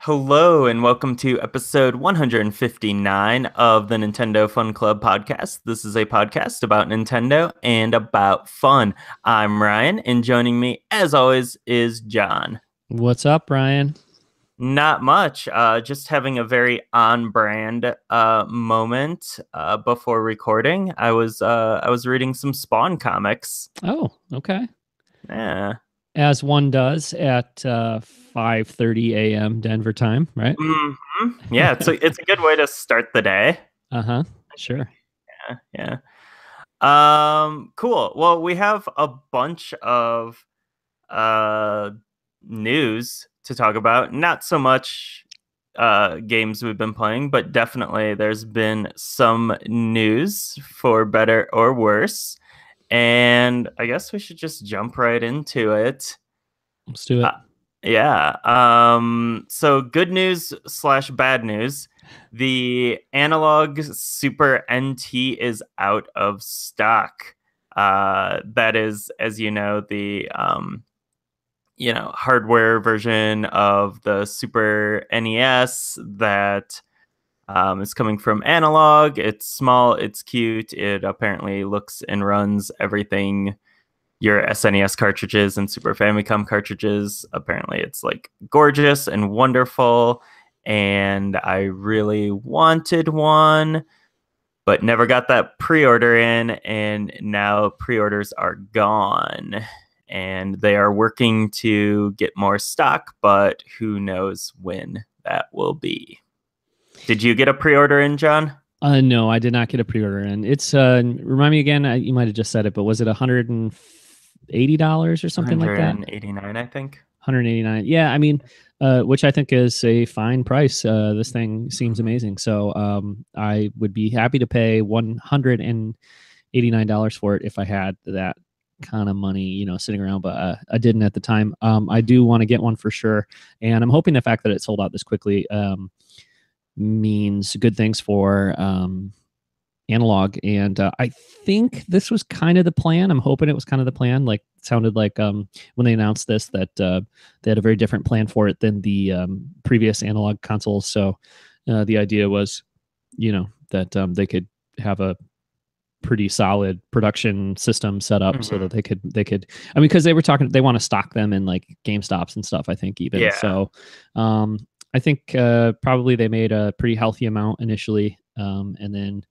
Hello and welcome to episode 159 of the Nintendo Fun Club podcast. This is a podcast about Nintendo and about fun. I'm Ryan, and joining me, as always, is John. What's up, Ryan? Not much. Just having a very on-brand moment before recording. I was reading some Spawn comics. Oh, okay. Yeah. As one does at 5:30 a.m. Denver time, right? Yeah, it's a good way to start the day. Uh-huh. Sure. Yeah. Cool. Well, we have a bunch of uh news to talk about. Not so much games we've been playing, but definitely there's been some news for better or worse. And I guess we should just jump right into it. Let's do it. Yeah. So good news slash bad news. The analog Super NT is out of stock. That is, as you know, the hardware version of the Super NES that is coming from Analog. It's small, it's cute. It apparently looks and runs everything your SNES cartridges and Super Famicom cartridges. Apparently, it's like gorgeous and wonderful. And I really wanted one, but never got that pre-order in. And now pre-orders are gone. And they are working to get more stock, but who knows when that will be. Did you get a pre-order in, John? No, I did not get a pre-order in. It's remind me again. You might have just said it, but was it $180 or something like that? 189, I think. 189. Yeah, I mean, which I think is a fine price. This thing seems amazing. So I would be happy to pay $189 for it if I had that kind of money, sitting around, but I didn't at the time. I do want to get one for sure. And I'm hoping the fact that it sold out this quickly means good things for Analog. And I think this was kind of the plan. I'm hoping it was kind of the plan. Like, it sounded like when they announced this that they had a very different plan for it than the previous Analog consoles. So the idea was, that they could have a pretty solid production system set up so that they could I mean, because they want to stock them in like GameStops and stuff, I think, even. Yeah. So I think probably they made a pretty healthy amount initially, and then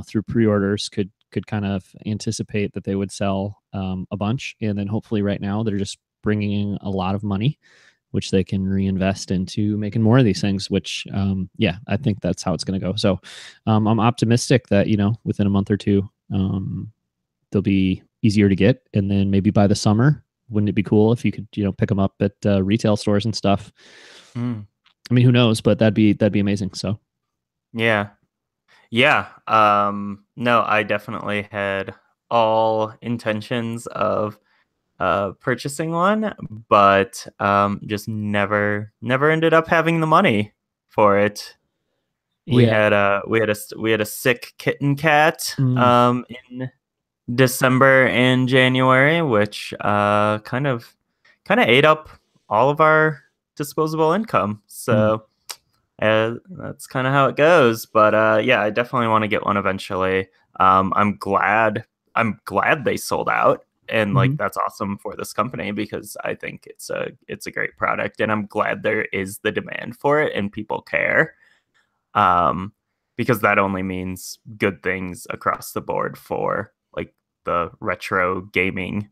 through pre-orders could kind of anticipate that they would sell a bunch, and then hopefully right now they're just bringing in a lot of money, which they can reinvest into making more of these things, which I think that's how it's going to go. So I'm optimistic that within a month or two they'll be easier to get, and then maybe by the summer, wouldn't it be cool if you could pick them up at retail stores and stuff? I mean, who knows, but that'd be amazing. So yeah. No, I definitely had all intentions of purchasing one, but just never ended up having the money for it. We had a sick kitten cat in December and January, which kind of ate up all of our disposable income. So that's kind of how it goes. But I definitely want to get one eventually. I'm glad they sold out, and like that's awesome for this company because I think it's a great product, and I'm glad there is the demand for it and people care. Because that only means good things across the board for like the retro gaming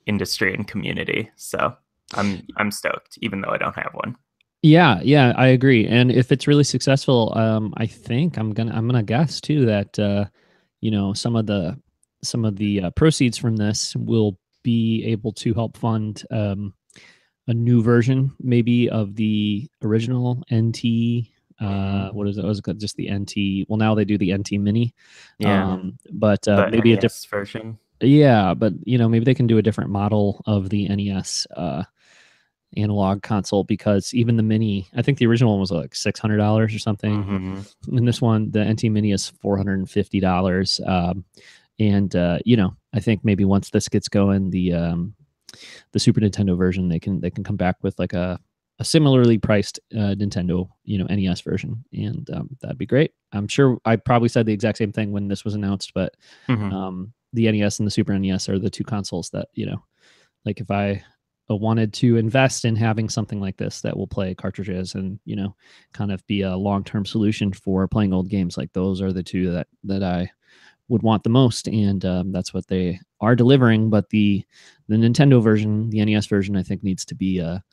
industry and community. So I'm stoked, even though I don't have one. Yeah, I agree. And if it's really successful, I think I'm gonna guess too that some of the proceeds from this will be able to help fund a new version, maybe of the original NT. What is it? Was it just the NT? Well, now they do the NT Mini. Yeah, but the maybe a NES different version. Yeah, but maybe they can do a different model of the NES analog console, because even the Mini, I think the original one was like $600 or something. And this one, the NT Mini, is $450. And I think maybe once this gets going, the Super Nintendo version, they can come back with like a a similarly priced Nintendo, NES version, and that'd be great. I'm sure I probably said the exact same thing when this was announced, but Hmm. the NES and the Super NES are the two consoles that like if I wanted to invest in having something like this that will play cartridges and kind of be a long-term solution for playing old games, like those are the two that I would want the most, and that's what they are delivering. But the Nintendo version, the NES version, I think needs to be a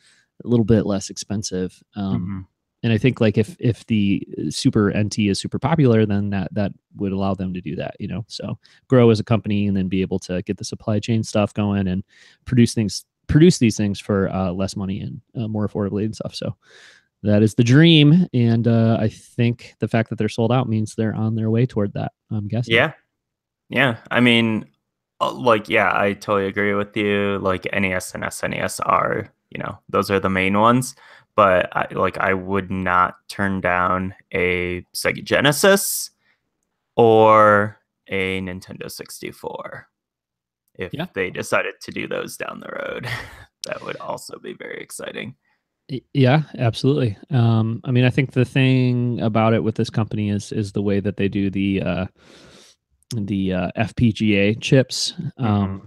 little bit less expensive. Hmm. And I think like if the Super NT is super popular, then that would allow them to do that, so grow as a company and then be able to get the supply chain stuff going and produce these things for less money and more affordably and stuff. So that is the dream, and I think the fact that they're sold out means they're on their way toward that, I'm guessing. Yeah. Yeah. I mean, like, yeah, I totally agree with you. Like NES and SNES are, those are the main ones. But I would not turn down a Sega Genesis or a Nintendo 64 if Yeah. they decided to do those down the road. That would also be very exciting. Yeah, absolutely. I mean, I think the thing about it with this company is the way that they do the FPGA chips. Hmm.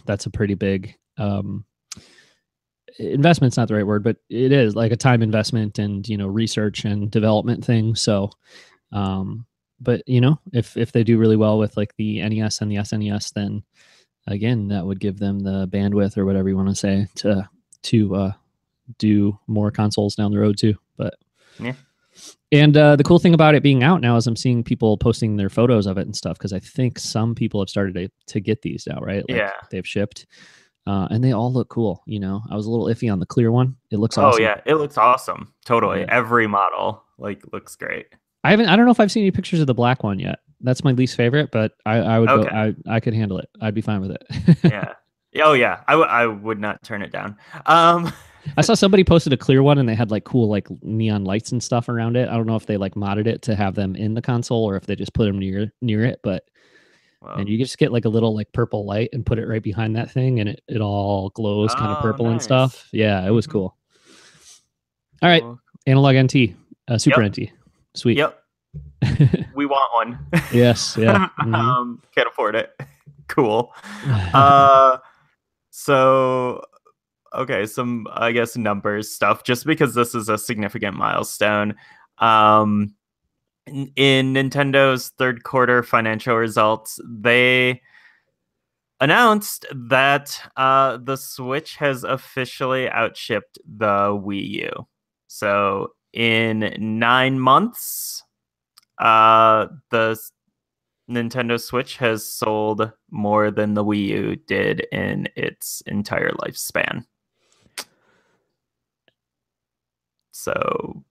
That's a pretty big investment's not the right word, but it is like a time investment and research and development thing. So, but if they do really well with like the NES and the SNES, then again that would give them the bandwidth or whatever you want to say to do more consoles down the road too. But Yeah. and the cool thing about it being out now is I'm seeing people posting their photos of it and stuff, because I think some people have started to get these now, right? Like Yeah. they've shipped, and they all look cool. I was a little iffy on the clear one. It looks Oh awesome. yeah, it looks awesome. Totally. Yeah. Every model looks great. I don't know if I've seen any pictures of the black one yet. That's my least favorite, but I would go. Okay. I could handle it. I'd be fine with it. Yeah. Oh yeah. I would not turn it down. I saw somebody posted a clear one and they had like cool like neon lights and stuff around it. I don't know if they like modded it to have them in the console or if they just put them near it, but and Well, you just get like a little like purple light and put it right behind that thing and it all glows kind of oh, purple and nice. stuff. Yeah, it was Hmm. cool. All right. Cool. Analog NT, Super Yep. NT. Sweet. Yep. We want one. Yes, yeah. Mm-hmm. Can't afford it. Cool. Uh, so okay, some I guess numbers stuff. Just because this is a significant milestone. Um, in Nintendo's third quarter financial results, they announced that the Switch has officially outshipped the Wii U. So in 9 months, the Nintendo Switch has sold more than the Wii U did in its entire lifespan. So,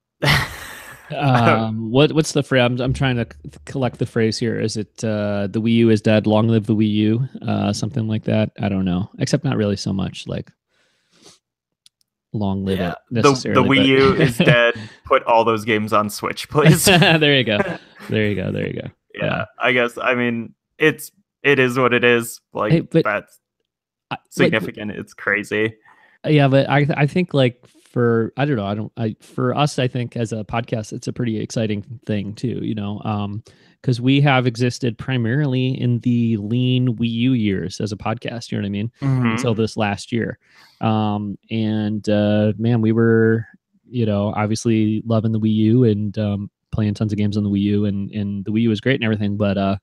What's the phrase? I'm trying to collect the phrase here. Is it the Wii U is dead, long live the Wii U? Something like that. I don't know. Except not really so much like long live yeah, it the necessarily. Wii But U is dead. Put all those games on Switch, please. there you go. There you go. There you go. Yeah, I guess. I mean, it is what it is. Hey, Like but that's like significant. It's crazy. yeah, but I think like for I don't know, for us I think as a podcast it's a pretty exciting thing too, because we have existed primarily in the lean Wii U years as a podcast, you know what I mean? Hmm. Until this last year. And man, we were, obviously loving the Wii U and playing tons of games on the Wii U, and the Wii U was great and everything, but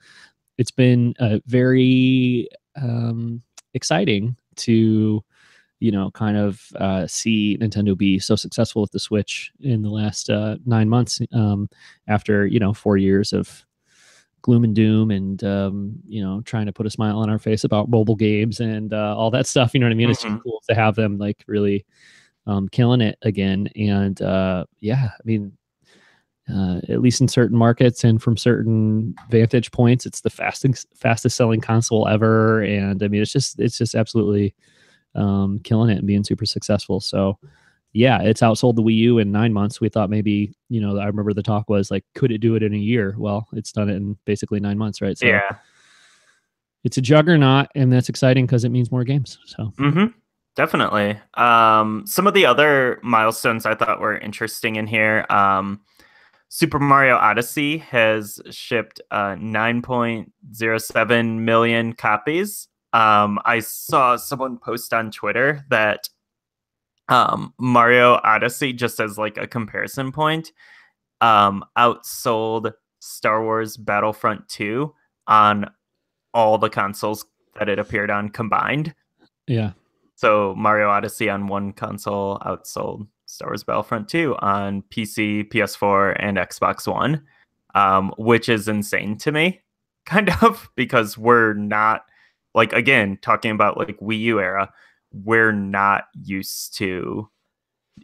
it's been very exciting to kind of see Nintendo be so successful with the Switch in the last 9 months, after 4 years of gloom and doom and trying to put a smile on our face about mobile games and all that stuff. You know what I mean? It's just Hmm. cool to have them like really killing it again. And yeah, I mean, at least in certain markets and from certain vantage points, it's the fastest selling console ever. And I mean, it's just absolutely killing it and being super successful. So yeah, it's outsold the Wii U in 9 months. We thought maybe, I remember the talk was like, could it do it in a year? Well, it's done it in basically 9 months, right? So Yeah. it's a juggernaut, and that's exciting because it means more games. So Hmm. Definitely. Some of the other milestones I thought were interesting in here. Super Mario Odyssey has shipped 9.07 million copies. I saw someone post on Twitter that Mario Odyssey, just as like a comparison point, outsold Star Wars Battlefront 2 on all the consoles that it appeared on combined. Yeah. So Mario Odyssey on one console outsold Star Wars Battlefront 2 on PC, PS4, and Xbox One, which is insane to me, kind of, because we're not, like, again, talking about like Wii U era, we're not used to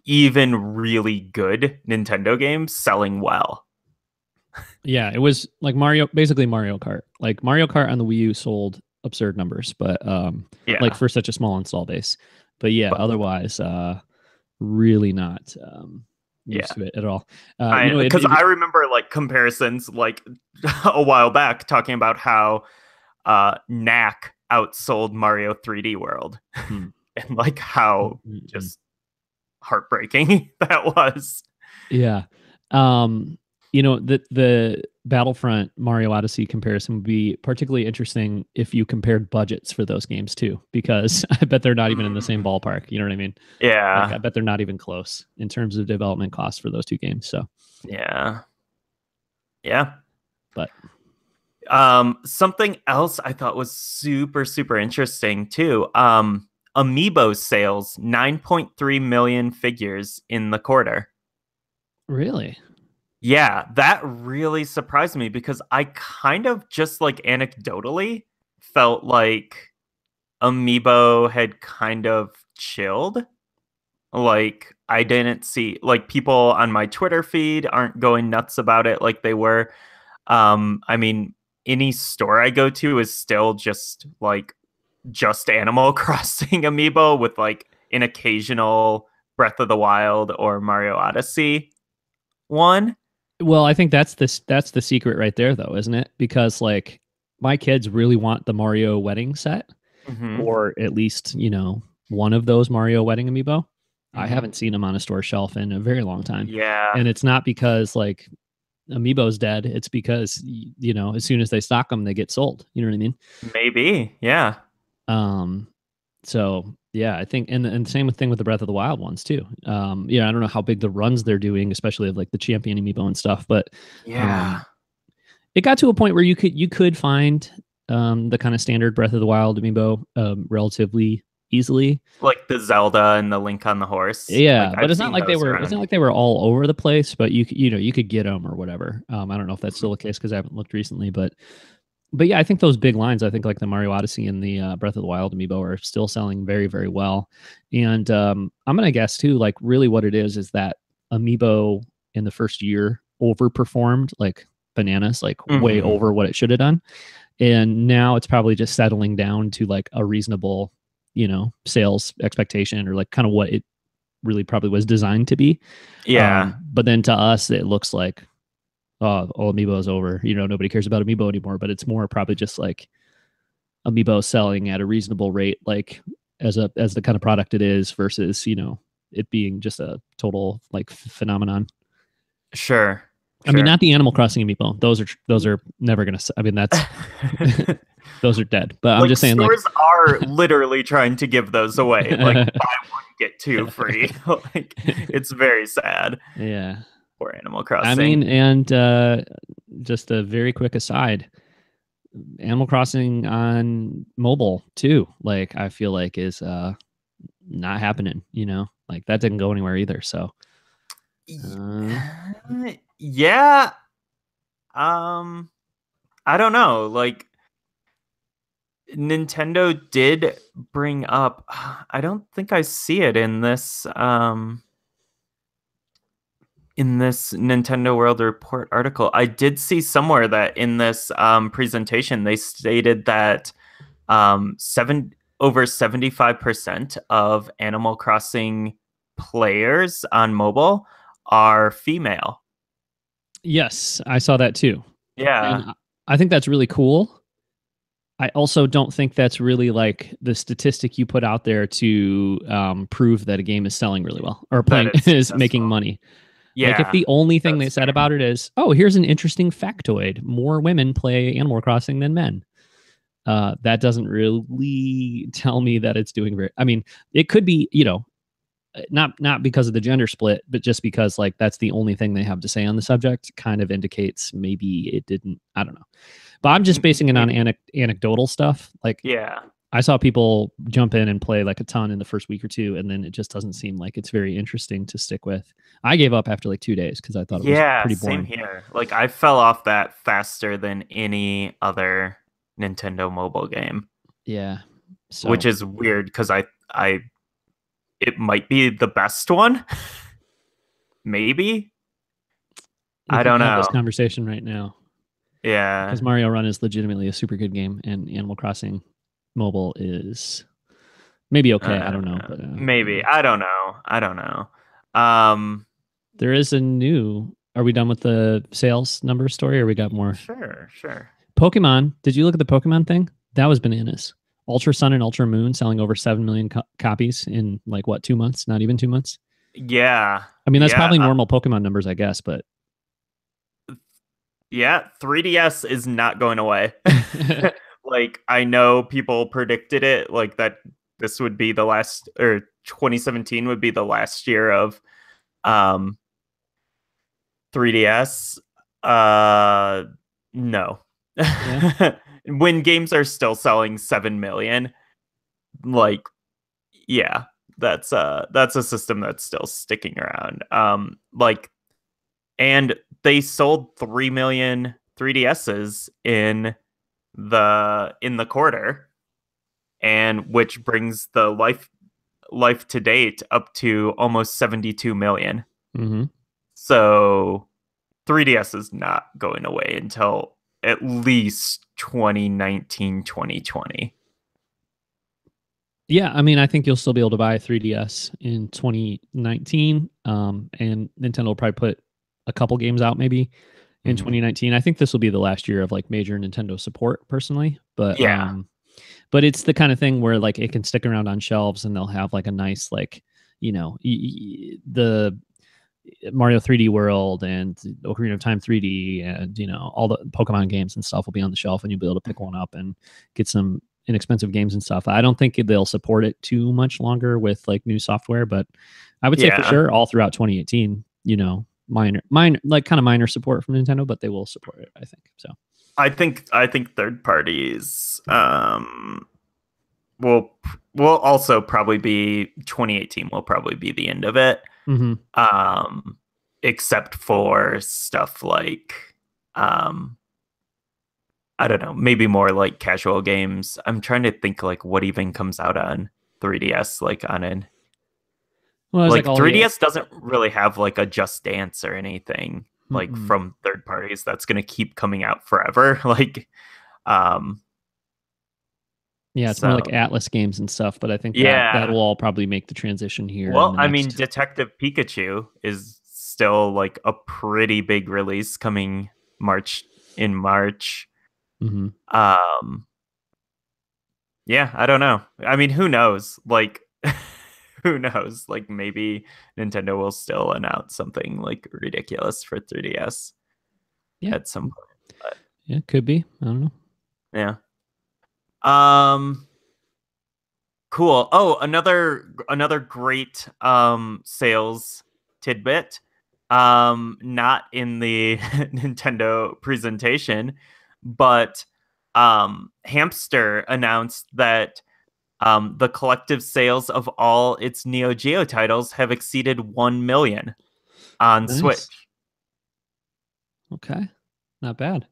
even really good Nintendo games selling well. Yeah, it was like Mario, basically Mario Kart. Like Mario Kart on the Wii U sold absurd numbers, but like Yeah. for such a small install base. But yeah, But otherwise, really not used yeah. to it at all. I because I remember like comparisons like a while back talking about how Knack outsold Mario 3D World hmm, and like how just heartbreaking that was. yeah. Um, the Battlefront Mario Odyssey comparison would be particularly interesting if you compared budgets for those games too, because I bet they're not even in the same Mm, ballpark. You know what I mean? Like I yeah. bet they're not even close in terms of development costs for those two games. So, Yeah. Yeah. but Something else I thought was super, super interesting too. Amiibo sales, 9.3 million figures in the quarter. really, Yeah, that really surprised me because I kind of just like anecdotally felt like Amiibo had kind of chilled. Like I didn't see like people on my Twitter feed aren't going nuts about it like they were. I mean, any store I go to is still just like just Animal Crossing Amiibo with like an occasional Breath of the Wild or Mario Odyssey one. well, I think that's the secret right there, though, isn't it? Because like my kids really want the Mario wedding set, Hmm. or at least one of those Mario wedding amiibo. I Hmm. haven't seen them on a store shelf in a very long time, Yeah, and it's not because like amiibo's dead. It's because as soon as they stock them, they get sold. You know what I mean? maybe. Yeah. Um, so yeah, I think, and same thing with the Breath of the Wild ones too. Yeah, I don't know how big the runs they're doing, especially of like the Champion amiibo and stuff, but Yeah. um, it got to a point where you could find the kind of standard Breath of the Wild amiibo relatively easily. Like the Zelda and the Link on the Horse. Like Yeah, but I've it's not seen like they those were. It's around. not like they were all over the place. But you could get them or whatever. I don't know if that's Mhm. still the case because I haven't looked recently. But yeah, I think those big lines. I think like the Mario Odyssey and the Breath of the Wild amiibo are still selling very very well. And I'm gonna guess too. Like really, what it is that amiibo in the first year overperformed like bananas, like way Mhm. over what it should have done. And now it's probably just settling down to like a reasonable sales expectation or like kind of what it really probably was designed to be. Yeah. But then to us it looks like oh, amiibo is over, nobody cares about amiibo anymore, but it's more probably just like amiibo selling at a reasonable rate, like as the kind of product it is versus it being just a total like phenomenon. Sure. I mean, Sure. not the Animal Crossing amiibo. Those are never gonna. I mean, that's those are dead. But I'm Like just saying, like, stores are literally trying to give those away. Like buy one get two free. Like it's very sad yeah. for Animal I mean, Crossing. and just a very quick aside, Animal Crossing on mobile too. Like, I feel like is not happening. Like that didn't go anywhere either. So, uh, Yeah. Um I don't know. Like Nintendo did bring up I don't think I see it in this Nintendo World Report article. I did see somewhere that in this presentation they stated that seven over 75% of Animal Crossing players on mobile are female. yes, I saw that too, and Yeah. I think that's really cool. I also don't think that's really like the statistic you put out there to prove that a game is selling really well or That playing it's is making successful. money. Like if Yeah, the only thing they that's said fair. about it is, oh, here's an interesting factoid: more women play Animal Crossing than men. That doesn't really tell me that it's doing very. I mean, it could be, not because of the gender split, but just because like that's the only thing they have to say on the subject. Kind of indicates maybe it didn't. I don't know, but I'm just basing it on Maybe. anecdotal stuff. Like Yeah. I saw people jump in and play like a ton in the first week or two, and then it just doesn't seem like it's very interesting to stick with. I gave up after like 2 days because I thought it was Yeah, pretty same boring. here. Like I fell off that faster than any other Nintendo mobile game, Yeah. which So is weird because I it might be the best one. Maybe. we I could don't have this know. conversation right now because Yeah. Mario Run is legitimately a super good game, and Animal Crossing Mobile is maybe okay. I Uh, don't know, but maybe. I don't know. I don't know. Um, there is a new. Are we done with the sales number story, or we got more? sure, sure. Pokemon. Did you look at the Pokemon thing? That was bananas. Ultra Sun and Ultra Moon selling over 7 million copies in like what 2 months? Not even 2 months. Yeah. I mean, that's Yeah. probably normal Pokemon numbers, I guess, but Yeah, 3DS is not going away. Like I know people predicted it like that this would be the last or 2017 would be the last year of um 3DS. Uh no. yeah, When games are still selling 7 million, like yeah, that's a system that's still sticking around. Like and they sold 3 million 3DSs in the quarter, and which brings the life to date up to almost 72 million. mm-hmm. So 3DS is not going away until at least 2019, 2020. Yeah. I mean, I think you'll still be able to buy a 3DS in 2019, and Nintendo will probably put a couple games out maybe in Mm-hmm. 2019. I think this will be the last year of like major Nintendo support, personally, Yeah. but it's the kind of thing where like it can stick around on shelves and they'll have like a nice like the Mario 3D World and Ocarina of Time 3D and all the Pokemon games and stuff will be on the shelf and you'll be able to pick one up and get some inexpensive games and stuff. I don't think they'll support it too much longer with like new software, but I would say for Yeah. sure all throughout 2018, minor like kind of minor support from Nintendo, but they will support it, I think. So I think third parties will will also probably be 2018 will probably be the end of it. mm-hmm. Um except for stuff like um I don't know, maybe more like casual games. I'm trying to think like what even comes out on 3DS like on an Well, I was like, like oh yeah. 3DS doesn't really have like a Just Dance or anything like Mm-mm. from third parties that's going to keep coming out forever. Like um Yeah, it's more so like Atlas games and stuff, but I think that yeah. will all probably make the transition here in Well, the I mean, next. Detective Pikachu is still like a pretty big release coming March. Mm-hmm. Um, yeah, I don't know. I mean, who knows? Like, who knows? Like, maybe Nintendo will still announce something like ridiculous for 3DS Yeah, at some point. But yeah, could be. I don't know. yeah. Um, cool. Oh, another great sales tidbit. Not in the Nintendo presentation, but Hamster announced that the collective sales of all its Neo Geo titles have exceeded 1 million on Nice. Switch. Okay, not bad.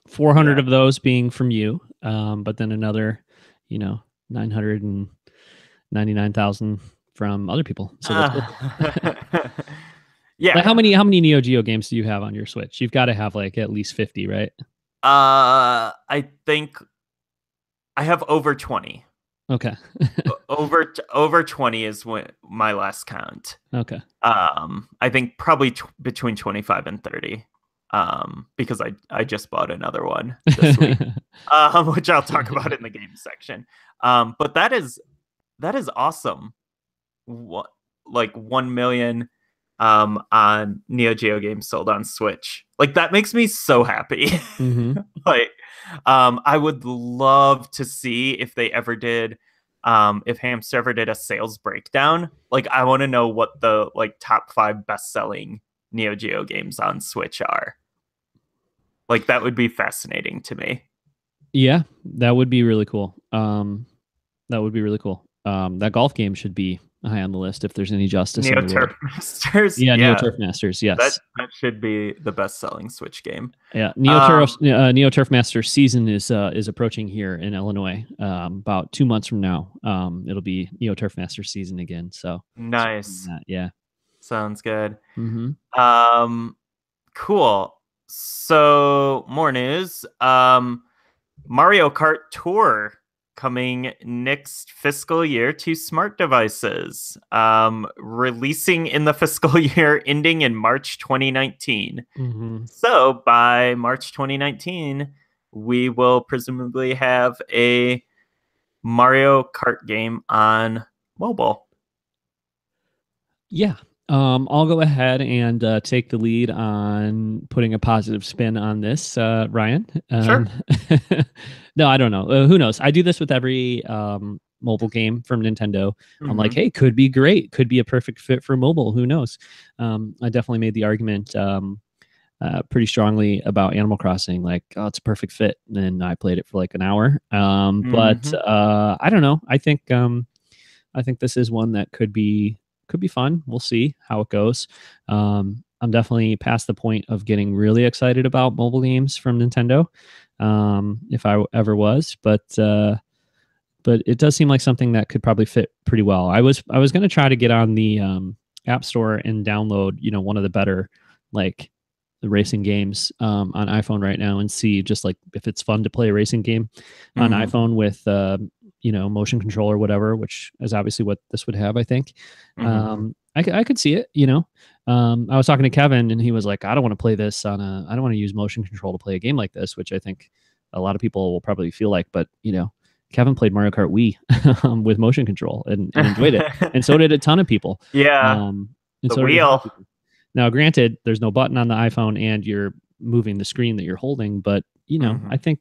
400 Yeah. of those being from you, but then another, 999,000 from other people. So that's good. Like Yeah. how many Neo Geo games do you have on your Switch? You've got to have like at least 50, right? I think I have over 20. Okay. Over 20 is what my last count. Okay. I think probably between 25 and 30. Because I just bought another one this week. which I'll talk about in the game section. But that is awesome. What, like 1 million on Neo Geo games sold on Switch. Like that makes me so happy. Hmm. Like I would love to see if they ever did if Hamster ever did a sales breakdown. Like I want to know what the like top 5 best-selling Neo Geo games on Switch are. Like that would be fascinating to me. Yeah, that would be really cool. That would be really cool. That golf game should be high on the list if there's any justice in Neo the Turf world. Masters, Yeah, Neo yeah, Turf Masters. that Yes. that should be the best-selling Switch game. Yeah, Um, Neo Turf Masters season is approaching here in Illinois. About 2 months from now, it'll be Neo Turf Masters season again. So, nice. that, yeah. Sounds good. Hmm. Um, cool. So more news. Mario Kart Tour coming next fiscal year to smart devices. Releasing in the fiscal year ending in March 2019. Hmm. So by March 2019, we will presumably have a Mario Kart game on mobile. Yeah. I'll go ahead and take the lead on putting a positive spin on this, Ryan. Sure. No, I don't know. Who knows? I do this with every mobile game from Nintendo. I'm like, Hmm. hey, could be great. Could be a perfect fit for mobile. Who knows? I definitely made the argument pretty strongly about Animal Crossing. Like, oh, it's a perfect fit. And I played it for like an hour. But Hmm. I don't know. I think this is one that could be fun. We'll see how it goes. I'm definitely past the point of getting really excited about mobile games from Nintendo, if I ever was. But it does seem like something that could probably fit pretty well. I was going to try to get on the App Store and download, one of the better like the racing games on iPhone right now and see just like if it's fun to play a racing game on Hmm. iPhone with motion control or whatever, which is obviously what this would have, I think. Hmm. I could see it. I was talking to Kevin and he was like, I don't want to play this I don't want to use motion control to play a game like this, which I think a lot of people will probably feel like, but Kevin played Mario Kart Wii with motion control and enjoyed it. And so did a ton of people. Yeah, Um, and the so did a ton of wheel. people. Now, granted, there's no button on the iPhone and you're moving the screen that you're holding, but I Hmm. think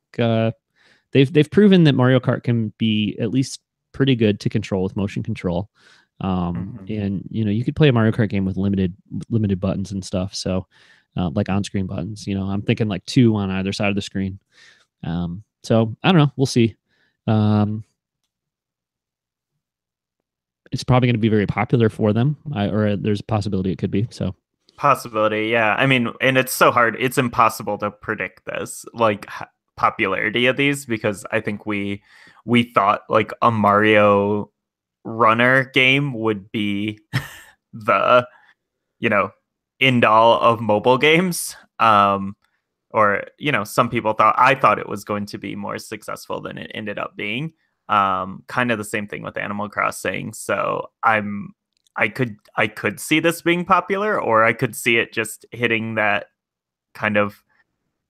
they've proven that Mario Kart can be at least pretty good to control with motion control. Hmm. And you could play a Mario Kart game with limited buttons and stuff. So like on screen buttons, I'm thinking like two on either side of the screen. So I don't know. We'll see. Um, it's probably going to be very popular for them, or there's a possibility it could be. So Possibility, yeah. I mean, and it's so hard. It's impossible to predict this, like popularity of these, because I think we thought like a Mario Runner game would be the you know end all of mobile games. Or some people thought I thought it was going to be more successful than it ended up being. Kind of the same thing with Animal Crossing. So I could see this being popular, or I could see it just hitting that kind of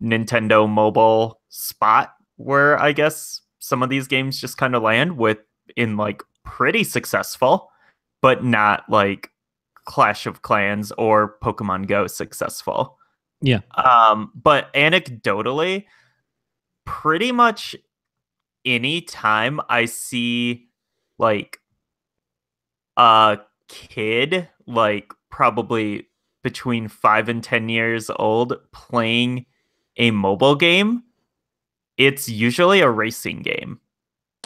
Nintendo mobile spot where I guess some of these games just kind of land with in like pretty successful, but not like Clash of Clans or Pokemon Go successful. yeah. But anecdotally, pretty much any time I see like a kid, like probably between 5 and 10 years old, playing a mobile game, it's usually a racing game.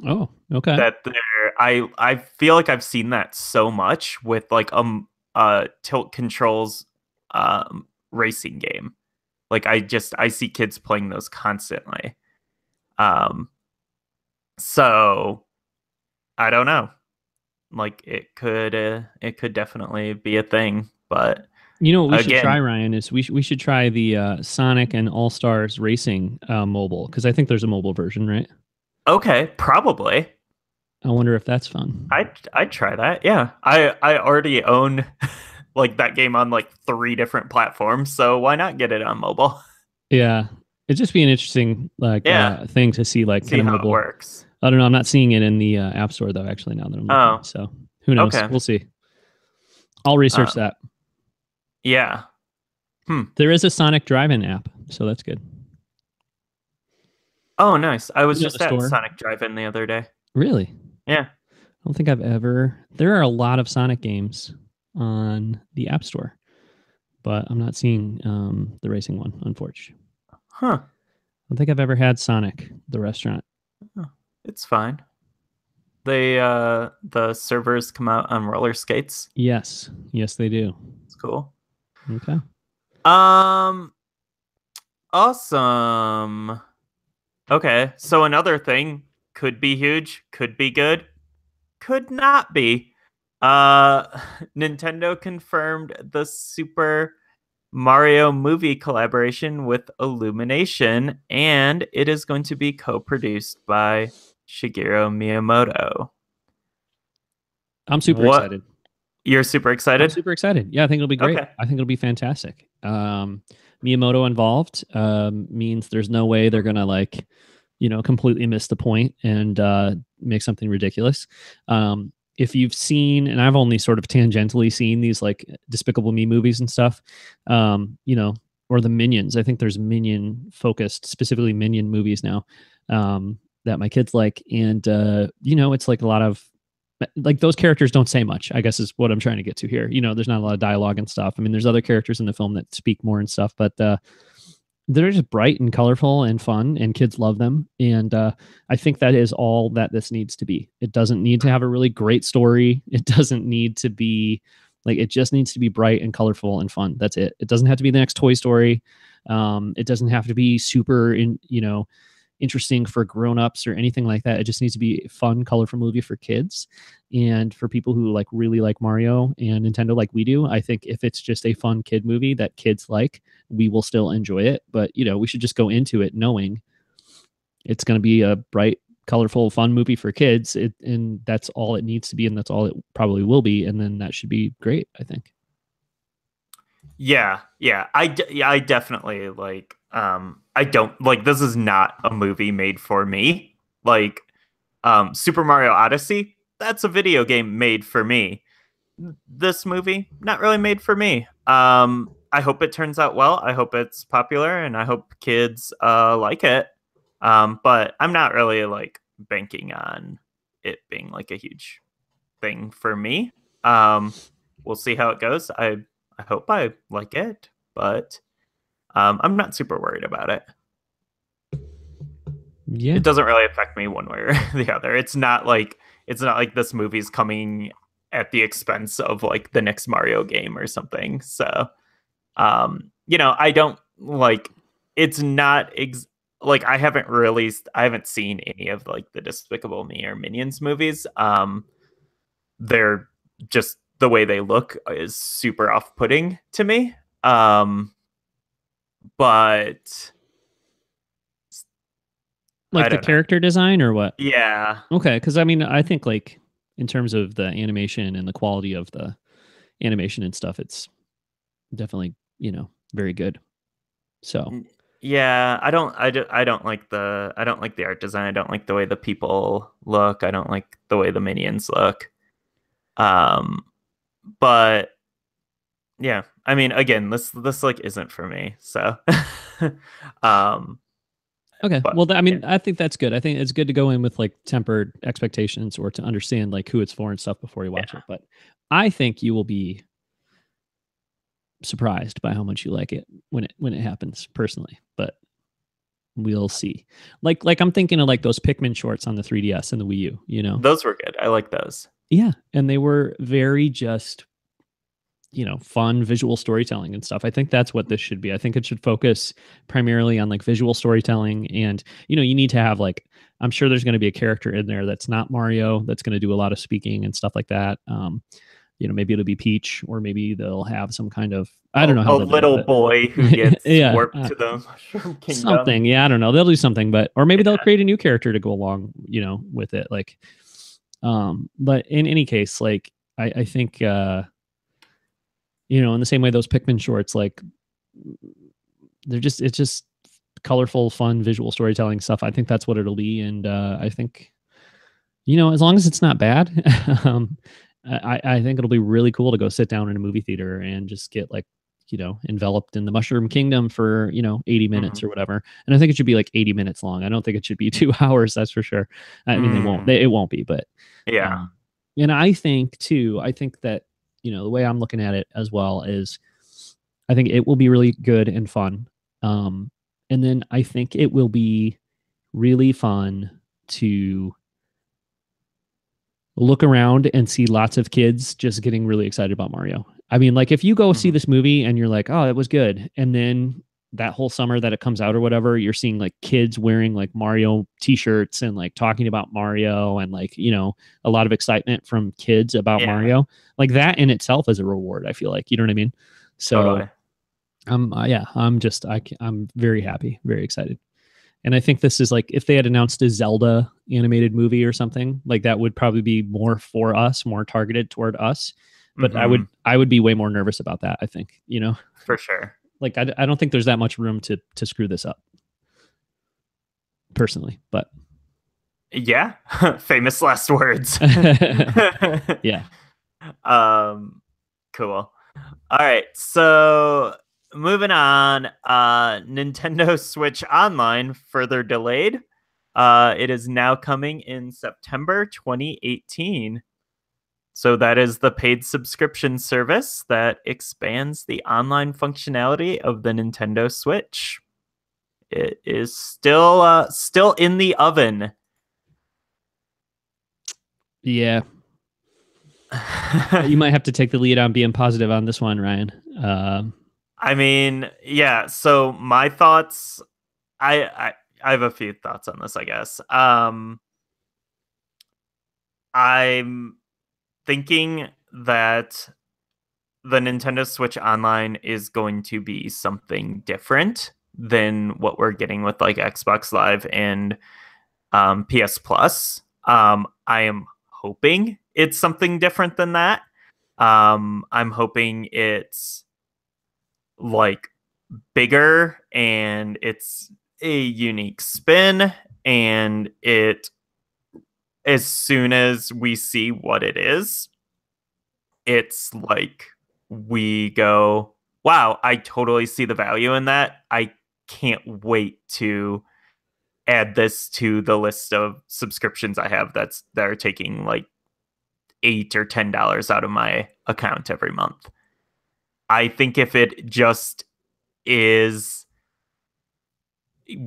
Oh, okay. That there, I feel like I've seen that so much with like tilt controls racing game. Like I see kids playing those constantly. Um, so I don't know. Like it could definitely be a thing, but You know what we should again, try, Ryan, is we should try the Sonic and All Stars Racing mobile because I think there's a mobile version, right? okay, probably. I wonder if that's fun. I'd try that. Yeah. I already own like that game on like 3 different platforms, so why not get it on mobile? Yeah, It'd just be an interesting like Yeah, thing to see, like see kind of how it mobile. works. I don't know. I'm not seeing it in the App Store though. Actually, now that I'm looking, Oh, so who knows? okay. We'll see. I'll research Um, that. yeah. Hmm. There is a Sonic Drive-In app, so that's good. Oh, nice. I was You know the just at store? Sonic Drive-In the other day. Really? Yeah. I don't think I've ever. There are a lot of Sonic games on the App Store, but I'm not seeing the racing one, unfortunately. Huh. I don't think I've ever had Sonic the restaurant. Oh, it's fine. The servers come out on roller skates. Yes, yes, they do. It's cool. Okay. Um, awesome. Okay, so another thing could be huge, could be good, could not be. Uh, Nintendo confirmed the Super Mario movie collaboration with Illumination, and it is going to be co-produced by Shigeru Miyamoto. I'm super What? excited. You're super I'm excited? super excited. Yeah, I think it'll be great. Okay. I think it'll be fantastic. Miyamoto involved means there's no way they're gonna like, completely miss the point and make something ridiculous. If you've seen, and I've only sort of tangentially seen these like Despicable Me movies and stuff, or the Minions. I think there's Minion focused, specifically Minion movies now that my kids like, and it's like a lot of like those characters don't say much, I guess is what I'm trying to get to here. There's not a lot of dialogue and stuff. I mean, there's other characters in the film that speak more and stuff, but they're just bright and colorful and fun, and kids love them. And I think that is all that this needs to be. It doesn't need to have a really great story. It doesn't need to be like, it just needs to be bright and colorful and fun. That's it. It doesn't have to be the next Toy Story. It doesn't have to be super interesting for grown-ups or anything like that. It just needs to be a fun, colorful movie for kids. And for people who like really like Mario and Nintendo like we do, I think if it's just a fun kid movie that kids like, we will still enjoy it. But we should just go into it knowing it's going to be a bright, colorful, fun movie for kids. And that's all it needs to be, and that's all it probably will be. And then that should be great, I think. Yeah. I definitely like. I don't like. This is not a movie made for me. Like, Super Mario Odyssey. That's a video game made for me. This movie, not really made for me. I hope it turns out well. I hope it's popular, and I hope kids like it. But I'm not really like banking on it being like a huge thing for me. We'll see how it goes. I hope I like it, but I'm not super worried about it. Yeah. It doesn't really affect me one way or the other. It's not like this movie's coming at the expense of like the next Mario game or something. So, I don't like. It's not like I haven't seen any of like the Despicable Me or Minions movies. They're just the way they look is super off-putting to me. But I Like the don't know. character design or what? Yeah. Okay, because I mean, I think like in terms of the animation and the quality of the animation and stuff, it's definitely very good. So Yeah, I don't like the art design. I don't like the way the people look. I don't like the way the minions look. Um but yeah, I mean again, this like isn't for me. So um okay, but well, I yeah. mean, I think that's good. I think it's good to go in with like tempered expectations or to understand like who it's for and stuff before you watch Yeah. it. But I think you will be surprised by how much you like it when it happens personally. But we'll see. Like I'm thinking of like those Pikmin shorts on the 3DS and the Wii U. Those were good. I like those. Yeah, and they were very just fun visual storytelling and stuff. I think that's what this should be. I think it should focus primarily on like visual storytelling, and you need to have like, I'm sure there's going to be a character in there that's not Mario that's going to do a lot of speaking and stuff like that. Maybe it'll be Peach, or maybe they'll have some kind of, I don't know how A they'll do it, little but boy who gets yeah, warped to the Mushroom Kingdom. something. Yeah, I don't know. They'll do something, or maybe they'll Yeah. create a new character to go along, with it. Like, but in any case, like I think in the same way those Pikmin shorts, like it's just colorful, fun, visual storytelling stuff. I think that's what it'll be, and I think, you know, as long as it's not bad, I think it'll be really cool to go sit down in a movie theater and just get like, you know, enveloped in the Mushroom Kingdom for, you know, 80 minutes Mhm. or whatever. And I think it should be like 80 minutes long. I don't think it should be 2 hours. That's for sure. I mean, Mm. it won't be, but, Yeah. um, and I think too, I think that, you know, the way I'm looking at it as well is I think it will be really good and fun. And then I think it will be really fun to look around and see lots of kids just getting really excited about Mario. I mean, like if you go see Mhm. this movie and you're like, oh, it was good. And then that whole summer that it comes out or whatever, you're seeing like kids wearing like Mario t-shirts and like talking about Mario and like, you know, a lot of excitement from kids about Yeah. Mario. Like that in itself is a reward, I feel like, you know what I mean? So Totally. yeah, I'm very happy, very excited. And I think this is like if they had announced a Zelda animated movie or something, like that would probably be more for us, more targeted toward us. But Hmm. I would be way more nervous about that, I think, you know. For sure. Like I don't think there's that much room to screw this up personally, but Yeah. Famous last words. yeah. um, cool. All right. So moving on, Nintendo Switch Online further delayed. It is now coming in September 2018. So that is the paid subscription service that expands the online functionality of the Nintendo Switch. It is still in the oven. Yeah. You might have to take the lead on being positive on this one, Ryan. I mean, yeah. So my thoughts, I, I I have a few thoughts on this, I guess. I'm thinking that the Nintendo Switch Online is going to be something different than what we're getting with like Xbox Live and PS Plus. I am hoping it's something different than that. I'm hoping it's like bigger and it's a unique spin, and it, as soon as we see what it is, it's like we go, wow, I totally see the value in that. I can't wait to add this to the list of subscriptions I have that are taking like $8 or $10 out of my account every month. I think if it just is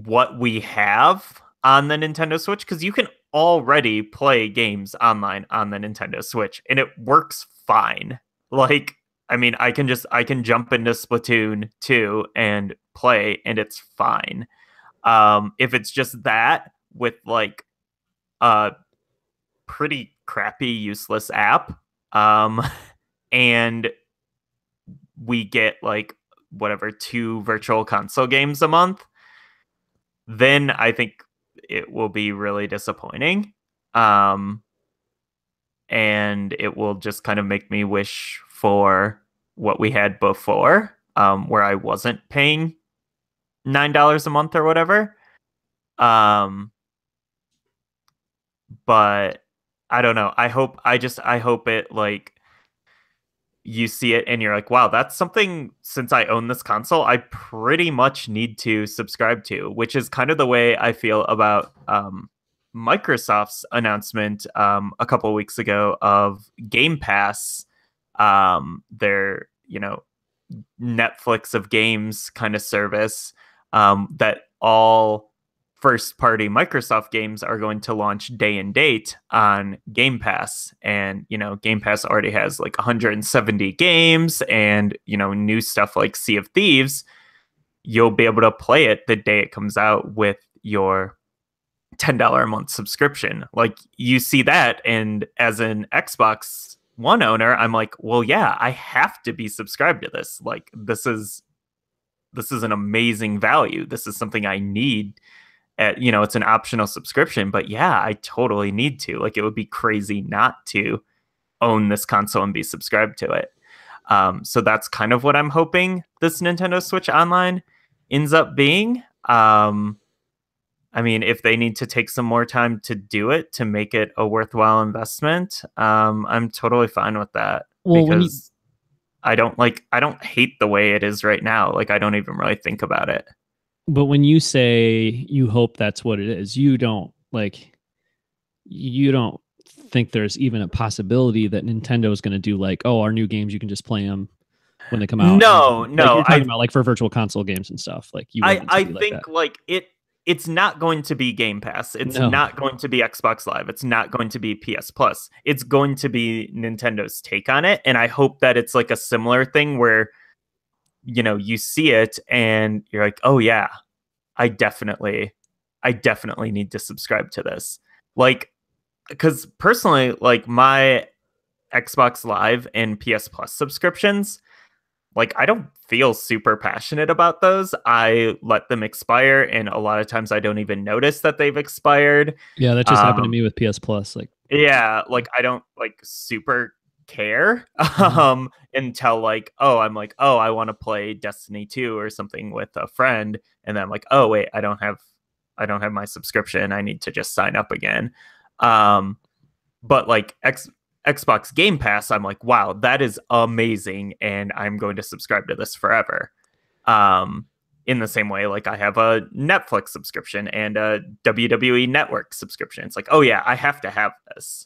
what we have on the Nintendo Switch, because you can already play games online on the Nintendo Switch and it works fine. Like, I mean, I can jump into Splatoon 2 and play and it's fine. If it's just that with like a pretty crappy useless app, um and we get like whatever, two virtual console games a month, then I think it will be really disappointing. Um, and it will just kind of make me wish for what we had before, where I wasn't paying $9 a month or whatever. Um, but I don't know. I hope it like you see it and you're like, wow, that's something, since I own this console, I pretty much need to subscribe to, which is kind of the way I feel about Microsoft's announcement a couple of weeks ago of Game Pass, their, you know, Netflix of games kind of service, that all first party Microsoft games are going to launch day and date on Game Pass. And, you know, Game Pass already has like 170 games and, you know, new stuff like Sea of Thieves. You'll be able to play it the day it comes out with your $10 a month subscription. Like, you see that, and as an Xbox One owner, I'm like, well, yeah, I have to be subscribed to this. Like, this is an amazing value. This is something I need. At, you know, it's an optional subscription, but yeah, I totally need to. Like, it would be crazy not to own this console and be subscribed to it. So that's kind of what I'm hoping this Nintendo Switch Online ends up being. Um, I mean, if they need to take some more time to do it to make it a worthwhile investment, I'm totally fine with that Well, when you because I don't hate the way it is right now. Like I don't even really think about it. but when you say you hope that's what it is, you don't think there's even a possibility that Nintendo is going to do like, oh, our new games you can just play them when they come out, and No, like no, you're talking about like for virtual console games and stuff. Like you want it to I be like that. think like it's not going to be Game Pass. It's No. not going to be Xbox Live. It's not going to be PS Plus. It's going to be Nintendo's take on it, and I hope that it's like a similar thing where you see it and you're like, "Oh yeah, I definitely need to subscribe to this." Like cuz personally like my Xbox Live and PS Plus subscriptions, like I don't feel super passionate about those. I let them expire and a lot of times I don't even notice that they've expired. Yeah, that just happened to Um me with PS Plus. Like, yeah, like I don't like super care mhm. until like oh I'm like oh I want to play Destiny 2 or something with a friend and then I'm like oh wait I don't have my subscription. I need to just sign up again. Um but like Xbox Game Pass, I'm like, wow, that is amazing, and I'm going to subscribe to this forever. Um, in the same way, like I have a Netflix subscription and a WWE Network subscription. It's like, oh yeah, I have to have this.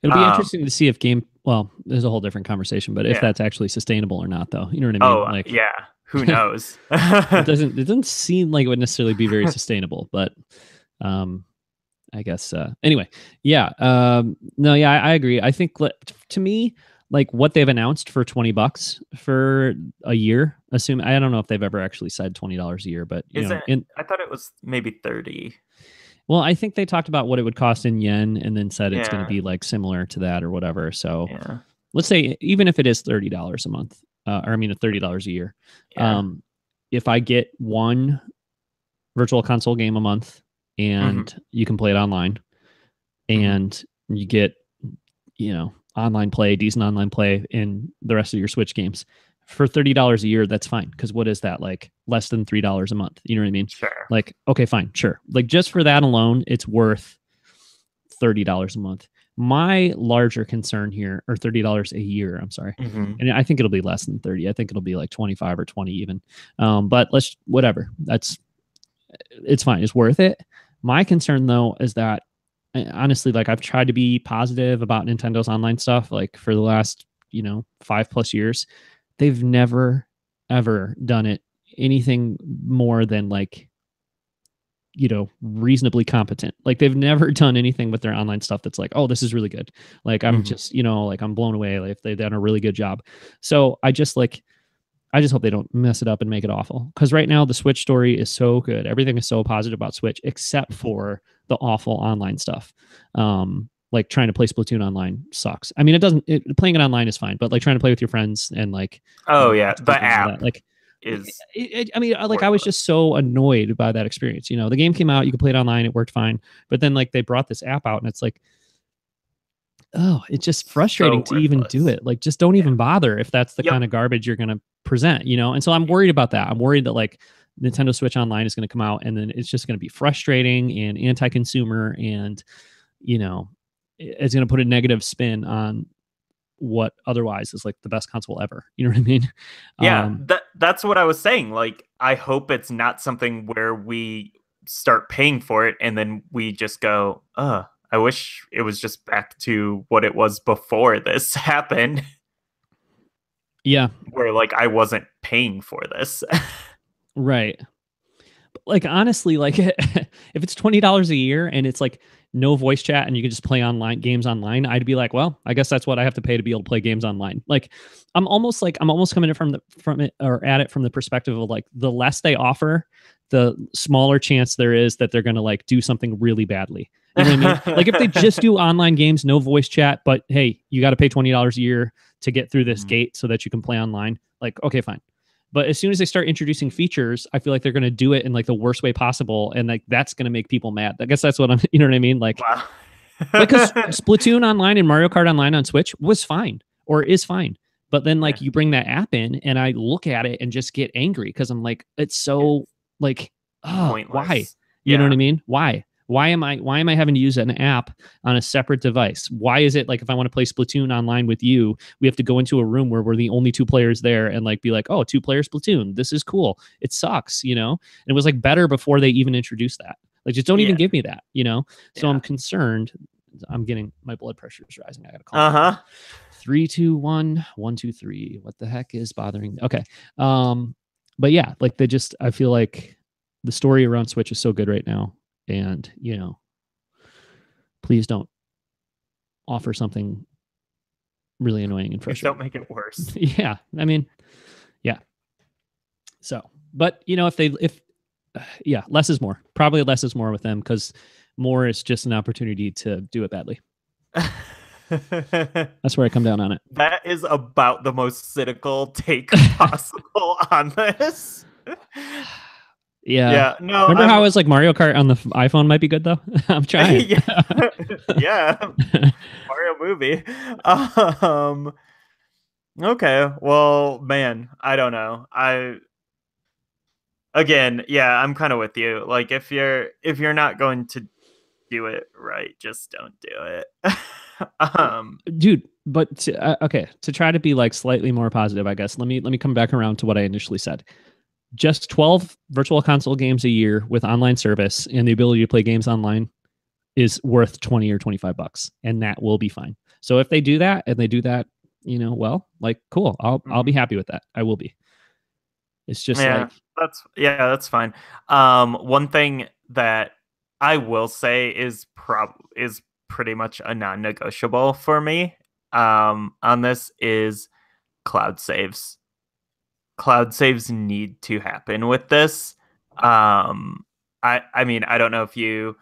It'll be Um, interesting to see if game. Well, there's a whole different conversation, but if yeah. that's actually sustainable or not, though, you know what I mean? Oh Like, yeah. Who knows? it doesn't seem like it would necessarily be very sustainable, but um, I guess anyway, yeah. No, yeah, I agree. I think to me, like what they've announced for $20 for a year, assume I don't know if they've ever actually said $20 a year, but Isn't I thought it was maybe 30. well, I think they talked about what it would cost in yen and then said it's going to Yeah. be like similar to that or whatever. So Yeah. let's say even if it is $30 a month, or I mean $30 a year, Yeah. if I get one virtual console game a month Hmm. and you can play it online Hmm. and you get online play, decent online play in the rest of your Switch games for $30 a year, that's fine. Because what is that, like less than $3 a month? You know what I mean? Sure. Like, okay, fine, sure. Like just for that alone, it's worth $30 a month. My larger concern here, or $30 a year, I'm sorry, Hmm. and I think it'll be less than 30. I think it'll be like 25 or 20 even. But let's whatever. It's fine. It's worth it. My concern though is that honestly, like I've tried to be positive about Nintendo's online stuff, like for the last 5+ years. They've never ever done it anything more than like reasonably competent. Like they've never done anything with their online stuff that's like, oh, this is really good. Like I'm Hmm. just like I'm blown away. Like if they've done a really good job. So I just hope they don't mess it up and make it awful. Because right now the Switch story is so good. Everything is so positive about Switch, except for the awful online stuff. Like trying to play Splatoon online sucks. I mean, playing it online is fine, but like trying to play with your friends and like Oh yeah, watch the people and all that, app like is I mean, like I was worthless. just so annoyed by that experience. The game came out, you could play it online, it worked fine, but then like they brought this app out, and it's like, oh, it's just So frustrating to even do worthless. it. Like, just don't Yeah. even bother if that's the Yep. kind of garbage you're going to present, And so I'm worried about that. I'm worried that like Nintendo Switch Online is going to come out and then it's just going to be frustrating and anti-consumer, and it's going to put a negative spin on what otherwise is like the best console ever. You know what I mean? Yeah, Um, that's what I was saying. Like, I hope it's not something where we start paying for it and then we just go, I wish it was just back to what it was before this happened, yeah, where like I wasn't paying for this. right. Like honestly, like if it's $20 a year and it's like no voice chat and you can just play online games online, I'd be like, well, I guess that's what I have to pay to be able to play games online. Like I'm almost coming from it or at it from the perspective of like the less they offer, the smaller chance there is that they're gonna like do something really badly. You know what I mean? Like if they just do online games, no voice chat, but hey, you got to pay $20 a year to get through this Mhm. gate so that you can play online. Like, okay, fine. But as soon as they start introducing features, I feel like they're going to do it in like the worst way possible, and like that's going to make people mad. I guess that's what I'm. You know what I mean? Wow. Like because Splatoon online and Mario Kart online on Switch was fine or is fine, but then Yeah, like you bring that app in, and I look at it and just get angry because I'm like, it's yeah. so like Oh, why? pointless. You know what I Yeah. mean? Why? Why am I having to use an app on a separate device? Why is it like if I want to play Splatoon online with you, we have to go into a room where we're the only two players there and like be like, oh, two-player Splatoon. This is cool. It sucks, you know? And it was like better before they even introduced that. Like just don't even Yeah. give me that, you know? So I'm Yeah. concerned. I'm getting my blood pressure is rising. I gotta calm down. Uh-huh. 3, 2, 1, 1, 2, 3. What the heck is bothering me? Okay. But yeah, like they just I feel like the story around Switch is so good right now. And, you know, please don't offer something really annoying and Please don't frustrating. make it worse. Yeah. I mean, yeah. So, but you know, if yeah, less is more. Probably less is more with them because more is just an opportunity to do it badly. That's where I come down on it. That is about the most cynical take possible on this. Yeah. Yeah, no, Remember how I was like Mario Kart on the iPhone might be good though? I'm trying. yeah, yeah, Mario movie. Um, okay, well, man, I don't know. Again, yeah, I'm kind of with you. Like, if you're not going to do it right, just don't do it. um, Dude, but okay, to try to be like slightly more positive, I guess. Let me come back around to what I initially said. Just 12 virtual console games a year with online service and the ability to play games online is worth 20 or 25 bucks, and that will be fine. So if they do that and they do that, you know, well, like cool. I'll be happy with that. I will be. It's just yeah, like that's fine. One thing that I will say is pretty much a non-negotiable for me. On this is cloud saves. Cloud saves need to happen with this. I mean, I don't know if you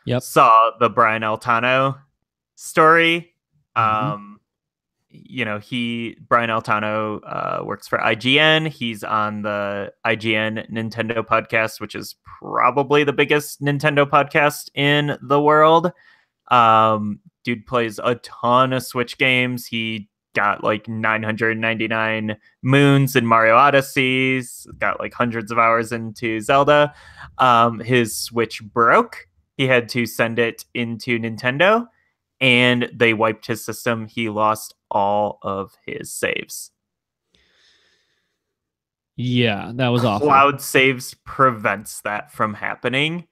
yep. saw the Brian Altano story. Mm-hmm. Brian Altano works for IGN. He's on the IGN Nintendo podcast, which is probably the biggest Nintendo podcast in the world. Dude plays a ton of Switch games. He got like 999 moons in Mario Odysseys, got like hundreds of hours into Zelda. His Switch broke. He had to send it into Nintendo and they wiped his system. He lost all of his saves. Yeah, that was awful. Cloud saves prevents that from happening.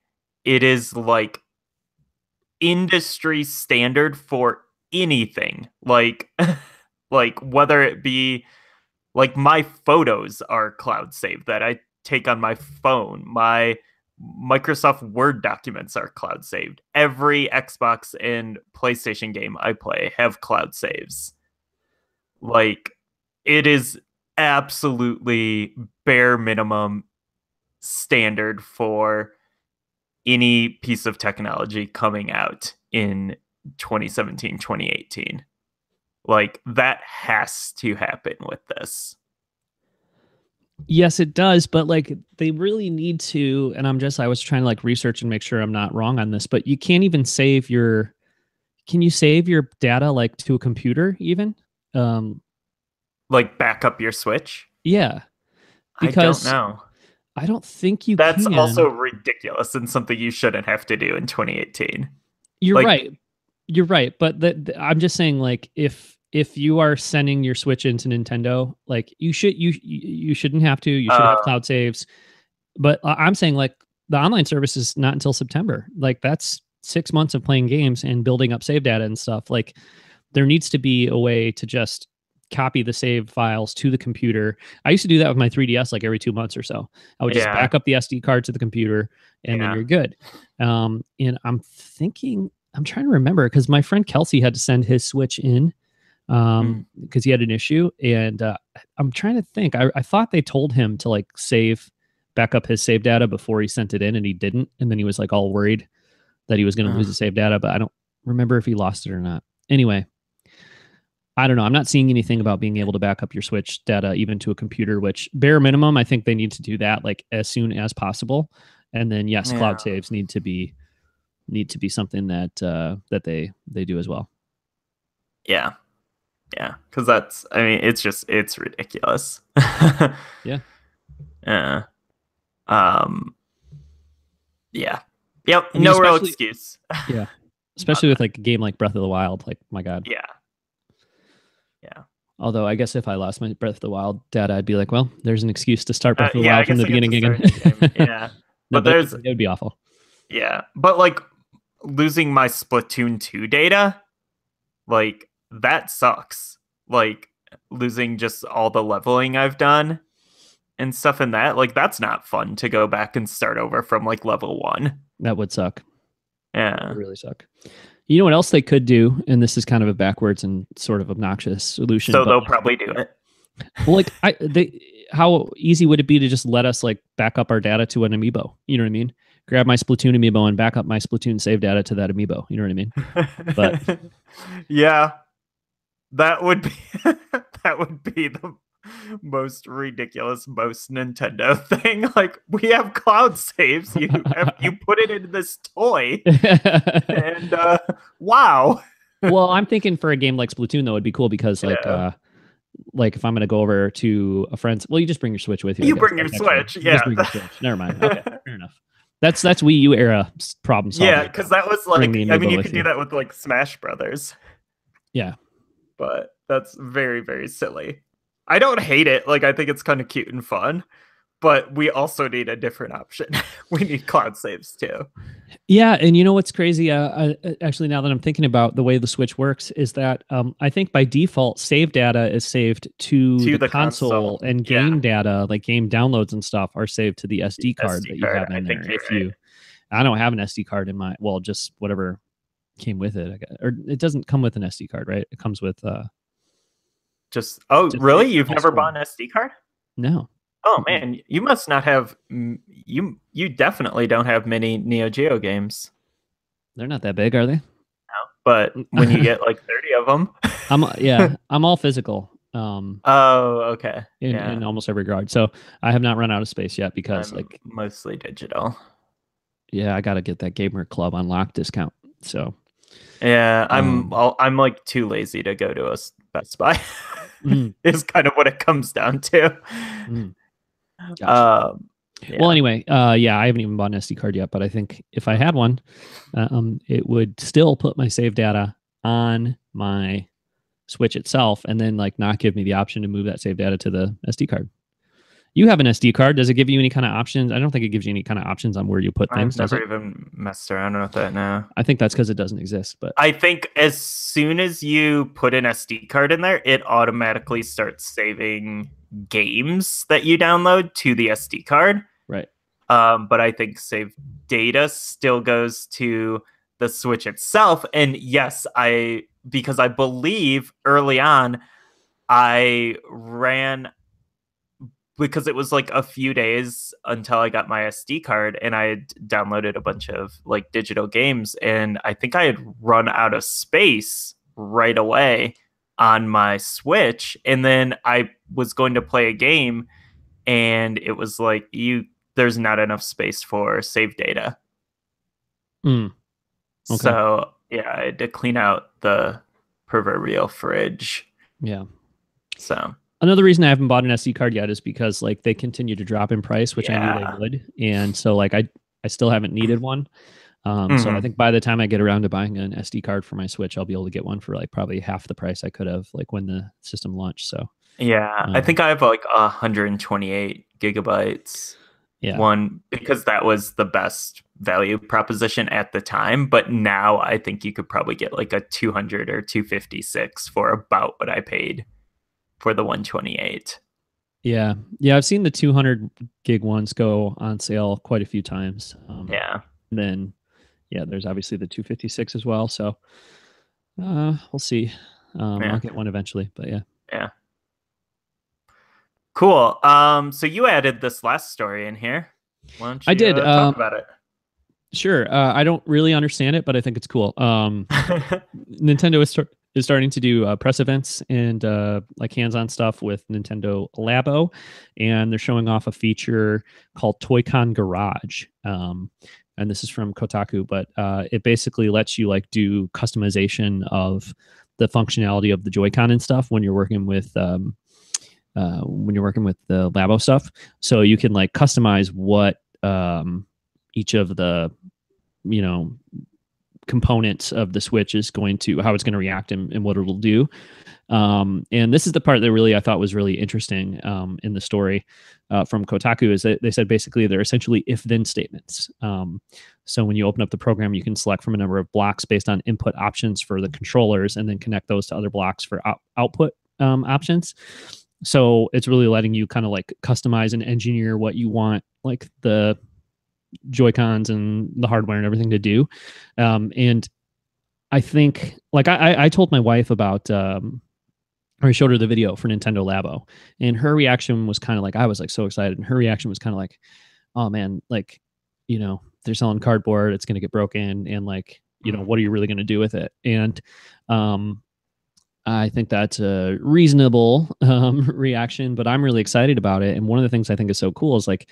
It is like industry standard for anything. Like whether it be like my photos are cloud saved that I take on my phone. My Microsoft Word documents are cloud saved. Every Xbox and PlayStation game I play have cloud saves. Like it is absolutely bare minimum standard for any piece of technology coming out in 2017, 2018. Like that has to happen with this. Yes, it does, but like they really need to, and I was trying to like research and make sure I'm not wrong on this, but you can't even save your can you save your data like to a computer even? Um Like back up your Switch? yeah, I don't because know. I don't think you That's also can. ridiculous and something you shouldn't have to do in 2018. You're Like, right. You're right, but I'm just saying like if you are sending your Switch into Nintendo, like you shouldn't have to. You should have uh, cloud saves. But I'm saying like the online service is not until September. Like that's 6 months of playing games and building up save data and stuff. Like there needs to be a way to just copy the save files to the computer. I used to do that with my 3DS like every 2 months or so. I would just yeah, back up the SD card to the computer and then yeah. you're good. And I'm trying to remember because my friend Kelsey had to send his Switch in Mm. because he had an issue. And I'm trying to think. I thought they told him to like back up his save data before he sent it in, and he didn't. And then he was like all worried that he was going to lose the save data, but I don't remember if he lost it or not. Anyway, I don't know. I'm not seeing anything about being able to back up your Switch data even to a computer, which bare minimum, I think they need to do that like as soon as possible. And then yes, Yeah, cloud saves need to be something that they do as well. yeah, yeah. Because I mean, it's ridiculous. Yeah. Yeah. Um, Yeah. Yep. I mean, No real especially excuse. yeah, especially with like a game like Breath of the Wild. Like, my God. Yeah. Yeah. Although I guess if I lost my Breath of the Wild data, I'd be like, well, there's an excuse to start Breath of the Yeah, I Wild from guess the I get to beginning again. start a new game. Yeah. No, But but there's it would be awful. yeah. But like losing my Splatoon 2 data, like that sucks. Like losing just all the leveling I've done and stuff in that. Like that's not fun to go back and start over from like level 1. That would suck. That would Yeah. really suck. You know what else they could do? And this is kind of a backwards and sort of obnoxious solution, So but they'll like, probably do it. well, like how easy would it be to just let us like back up our data to an amiibo? You know what I mean? Grab my Splatoon amiibo and back up my Splatoon save data to that amiibo. You know what I mean? But Yeah, that would be that would be the most ridiculous, most Nintendo thing. Like we have cloud saves. You put it in this toy, and wow. well, I'm thinking for a game like Splatoon though, it'd be cool because Yeah. like if I'm gonna go over to a friend's, well, you just bring your Switch with you. I You guess. bring your That's actually, Switch, you yeah. just bring your Switch. Never mind. Okay, fair enough. That's Wii U era problem solving. Yeah, because that was Bring like, the I mean, amiibo you with could you. do that with like Smash Brothers, Yeah. but that's very, very silly. I don't hate it. Like, I think it's kind of cute and fun, but we also need a different option. We need cloud saves too. Yeah, and you know what's crazy? Actually, now that I'm thinking about the way the Switch works, is that I think by default, save data is saved to To the the console, console. and Yeah. game data, like game downloads and stuff, are saved to the SD card SD that you card. have I in there. think you're If right. you, I don't have an SD card in my, well, just whatever came with it, I guess. Or it doesn't come with an SD card, right? It comes with Just oh, just the really? You've external never storage. bought an SD card? No. Oh Mm-mm. man, you must not have. You definitely don't have many Neo Geo games. They're not that big, are they? But when you get like 30 of them, I'm all physical. Oh, okay, In yeah, almost every regard. So I have not run out of space yet because I'm like, mostly digital. yeah, I got to get that Gamer Club Unlocked discount. So Yeah, um I'm like too lazy to go to a Best Buy. mm, Is kind of what it comes down to. mm, gotcha. Um, Well, yeah, anyway, yeah, I haven't even bought an SD card yet, but I think if I had one, it would still put my save data on my Switch itself, and then like not give me the option to move that save data to the SD card. You have an SD card. Does it give you any kind of options? I don't think it gives you any kind of options on where you put things, I've does never it? even messed around with that now. I think that's because it doesn't exist, but I think as soon as you put an SD card in there, it automatically starts saving games that you download to the SD card. right. But I think save data still goes to the Switch itself. And yes, because I believe early on I ran because it was like a few days until I got my SD card and I had downloaded a bunch of like digital games and I think I had run out of space right away on my Switch and then I was going to play a game and it was like there's not enough space for save data. Mm, okay. So, yeah, I had to clean out the proverbial fridge. Yeah. So, Another reason I haven't bought an SD card yet is because like they continue to drop in price, which I knew they yeah. would, and so like I still haven't needed one. So I Mhm. think by the time I get around to buying an SD card for my Switch, I'll be able to get one for like probably half the price I could have like when the system launched. So Yeah, I um, think I have like 128 gigabytes yeah, one because that was the best value proposition at the time. But now I think you could probably get like a 200 or 256 for about what I paid for the 128. yeah. I've seen the 200 gig ones go on sale quite a few times. Yeah, And then yeah, there's obviously the 256 as well. So we'll see. yeah, I'll get one eventually, but yeah. yeah. Cool. So you added this last story in here. Why don't I you did. talk about it? Sure. I don't really understand it, but I think it's cool. Nintendo is starting to do press events and like hands-on stuff with Nintendo Labo, and they're showing off a feature called Toy-Con Garage. And this is from Kotaku, but it basically lets you like do customization of the functionality of the Joy-Con and stuff when you're working with the Labo stuff. So you can like customize what each of the, you know, components of the Switch is going to, how it's going to react and what it'll do. And this is the part that really I thought was really interesting in the story from Kotaku, is that they said basically they're essentially if-then statements. So when you open up the program, you can select from a number of blocks based on input options for the controllers, and then connect those to other blocks for output options. So it's really letting you kind of like customize and engineer what you want, like the Joy-Cons and the hardware and everything to do. And I think, like, I told my wife about, or I showed her the video for Nintendo Labo, and her reaction was kind of like, I was like so excited, and her reaction was kind of like, oh man, like, you know, they're selling cardboard, it's going to get broken, and like, you know, what are you really going to do with it? And I think that's a reasonable reaction, but I'm really excited about it. And one of the things I think is so cool is like,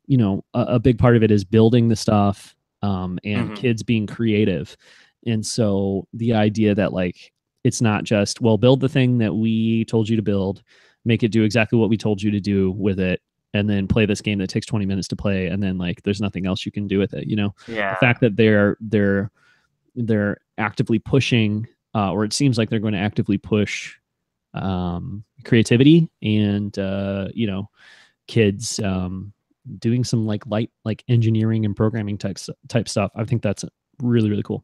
you know, a big part of it is building the stuff, and kids being creative. And so the idea that like, it's not just, well, build the thing that we told you to build, make it do exactly what we told you to do with it, and then play this game that takes 20 minutes to play, and then like there's nothing else you can do with it. You know, Yeah. The fact that they're actively pushing, or it seems like they're going to actively push creativity and you know, kids doing some like light like engineering and programming type stuff. I think that's really, really cool.